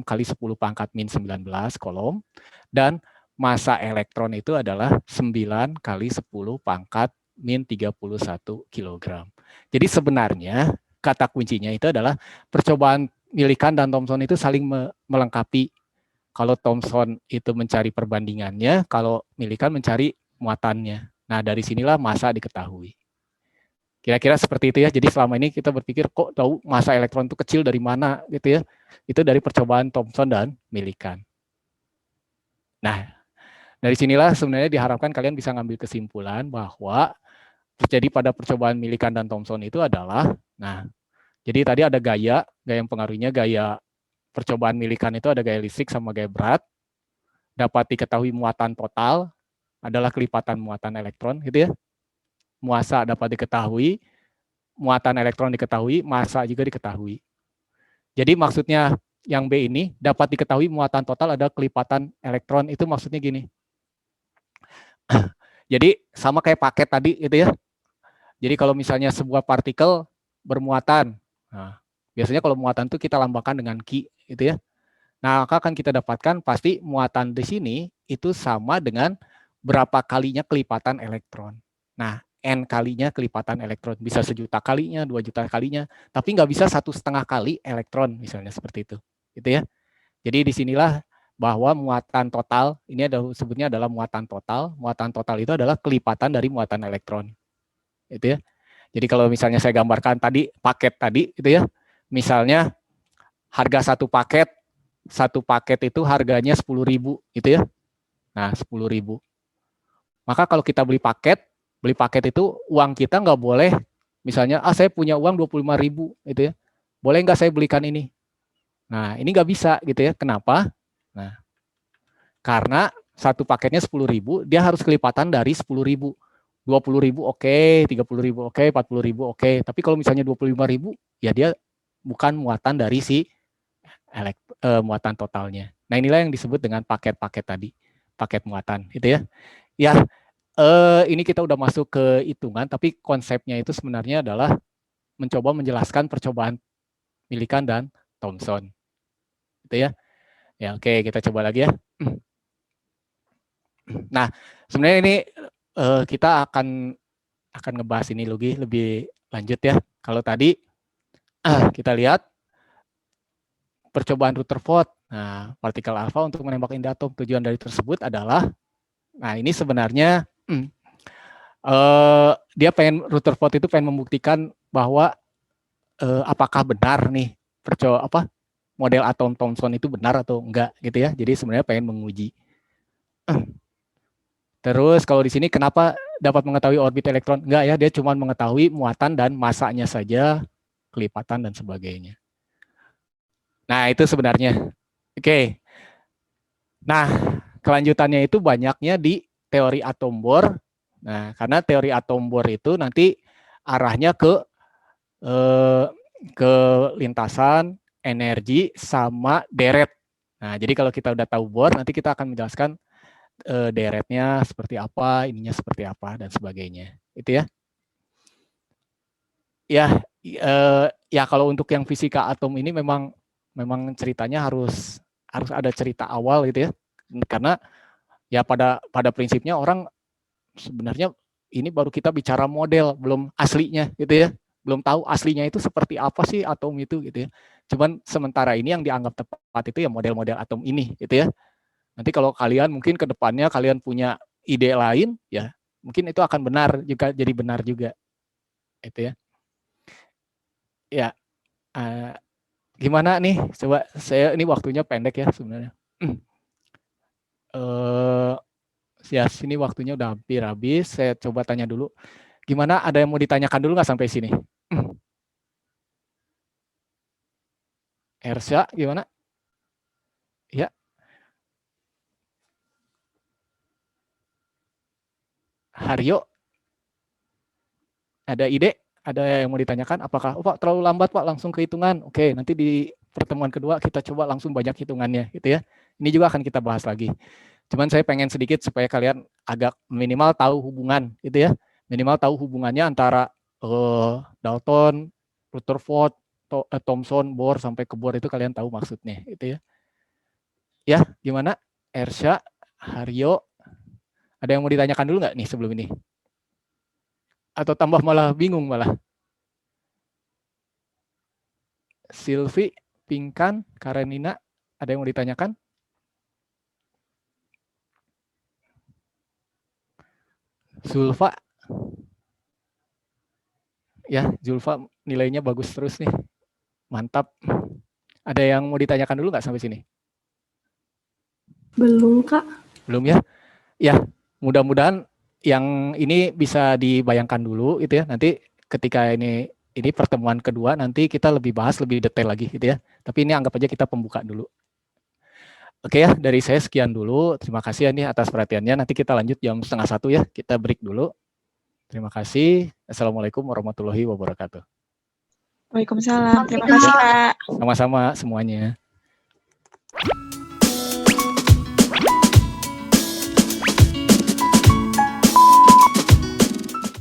kali 10 pangkat min 19 kolom, dan massa elektron itu adalah 9 kali 10 pangkat min 31 kg. Jadi sebenarnya kata kuncinya itu adalah percobaan milikan dan Thomson itu saling melengkapi. Kalau Thomson itu mencari perbandingannya, kalau milikan mencari muatannya. Nah, dari sinilah massa diketahui. Kira-kira seperti itu ya. Jadi selama ini kita berpikir kok tahu massa elektron itu kecil dari mana gitu ya. Itu dari percobaan Thomson dan milikan. Nah, dari sinilah sebenarnya diharapkan kalian bisa ngambil kesimpulan bahwa terjadi pada percobaan milikan dan Thomson itu adalah, nah, jadi tadi ada gaya yang pengaruhnya gaya percobaan milikan itu ada gaya listrik sama gaya berat. Dapat diketahui muatan total adalah kelipatan muatan elektron, gitu ya. Massa dapat diketahui, muatan elektron diketahui, massa juga diketahui. Jadi maksudnya yang B ini dapat diketahui muatan total ada kelipatan elektron, itu maksudnya gini. Jadi sama kayak paket tadi, gitu ya. Jadi kalau misalnya sebuah partikel bermuatan, nah, biasanya kalau muatan itu kita lambangkan dengan Q, gitu ya. Nah, maka akan kita dapatkan pasti muatan di sini itu sama dengan berapa kalinya kelipatan elektron. Nah, N kalinya kelipatan elektron. Bisa 1.000.000 kalinya, 2.000.000 kalinya, tapi nggak bisa 1,5 kali elektron, misalnya seperti itu. Gitu ya. Jadi disinilah bahwa muatan total, ini sebutnya adalah muatan total. Muatan total itu adalah kelipatan dari muatan elektron. Itu ya. Jadi kalau misalnya saya gambarkan tadi paket tadi itu ya. Misalnya harga satu paket itu harganya 10.000 gitu ya. Nah, 10.000. Maka kalau kita beli paket itu uang kita nggak boleh misalnya saya punya uang 25.000 gitu ya. Boleh nggak saya belikan ini? Nah, ini nggak bisa gitu ya. Kenapa? Nah, karena satu paketnya 10.000, dia harus kelipatan dari 10.000. 20.000 oke, 30.000 oke, 40.000 oke. Tapi kalau misalnya 25.000, ya dia bukan muatan dari si muatan totalnya. Nah, inilah yang disebut dengan paket-paket tadi, paket muatan, itu ya. Ya, ini kita udah masuk ke hitungan, tapi konsepnya itu sebenarnya adalah mencoba menjelaskan percobaan milikan dan Thomson, itu ya. Ya, oke, kita coba lagi ya. Nah, sebenarnya ini kita akan ngebahas ini lebih lanjut ya. Kalau tadi Kita lihat percobaan Rutherford. Nah, partikel alfa untuk menembak inti atom. Tujuan dari tersebut adalah, nah ini sebenarnya Rutherford itu pengen membuktikan bahwa apakah benar nih model atom Thomson itu benar atau enggak gitu ya. Jadi sebenarnya pengen menguji. Terus kalau di sini kenapa dapat mengetahui orbit elektron? Enggak ya, dia cuma mengetahui muatan dan masanya saja, kelipatan dan sebagainya. Nah, itu sebenarnya. Oke. Nah, kelanjutannya itu banyaknya di teori atom Bohr. Nah, karena teori atom Bohr itu nanti arahnya ke lintasan, energi, sama deret. Nah, jadi kalau kita udah tahu Bohr, nanti kita akan menjelaskan deretnya seperti apa, ininya seperti apa, dan sebagainya. Itu ya. Ya kalau untuk yang fisika atom ini memang ceritanya harus ada cerita awal gitu ya. Karena ya pada prinsipnya orang sebenarnya ini baru kita bicara model, belum aslinya gitu ya. Belum tahu aslinya itu seperti apa sih atom itu gitu ya. Cuman sementara ini yang dianggap tepat itu ya model-model atom ini gitu ya. Nanti kalau kalian mungkin ke depannya kalian punya ide lain, ya mungkin itu akan benar juga, jadi benar juga. Itu ya. Ya, gimana nih? Coba saya ini waktunya pendek ya sebenarnya. Ya sini waktunya udah hampir habis. Saya coba tanya dulu. Gimana? Ada yang mau ditanyakan dulu nggak sampai sini? Ersya, gimana? Ya. Haryo, ada ide? Ada yang mau ditanyakan? Apakah, Pak terlalu lambat Pak, langsung ke hitungan? Oke, nanti di pertemuan kedua kita coba langsung banyak hitungannya, gitu ya. Ini juga akan kita bahas lagi. Cuman saya pengen sedikit supaya kalian agak minimal tahu hubungan, gitu ya. Minimal tahu hubungannya antara Dalton, Rutherford, Thomson, Bohr sampai ke Bohr itu kalian tahu maksudnya, gitu ya. Ya, gimana? Ersya, Haryo, ada yang mau ditanyakan dulu nggak nih sebelum ini? Atau tambah malah bingung malah? Silvi, Pinkan, Karenina, ada yang mau ditanyakan? Zulfa, ya Zulfa nilainya bagus terus nih, mantap. Ada yang mau ditanyakan dulu nggak sampai sini? Belum, Kak. Belum ya? Ya, mudah-mudahan yang ini bisa dibayangkan dulu gitu ya. Nanti ketika ini pertemuan kedua nanti kita lebih bahas lebih detail lagi gitu ya. Tapi ini anggap aja kita pembuka dulu. Oke ya, dari saya sekian dulu. Terima kasih ya nih atas perhatiannya. Nanti kita lanjut jam 12:30 ya. Kita break dulu. Terima kasih. Assalamualaikum warahmatullahi wabarakatuh. Waalaikumsalam. Terima kasih, Kak. Sama-sama semuanya.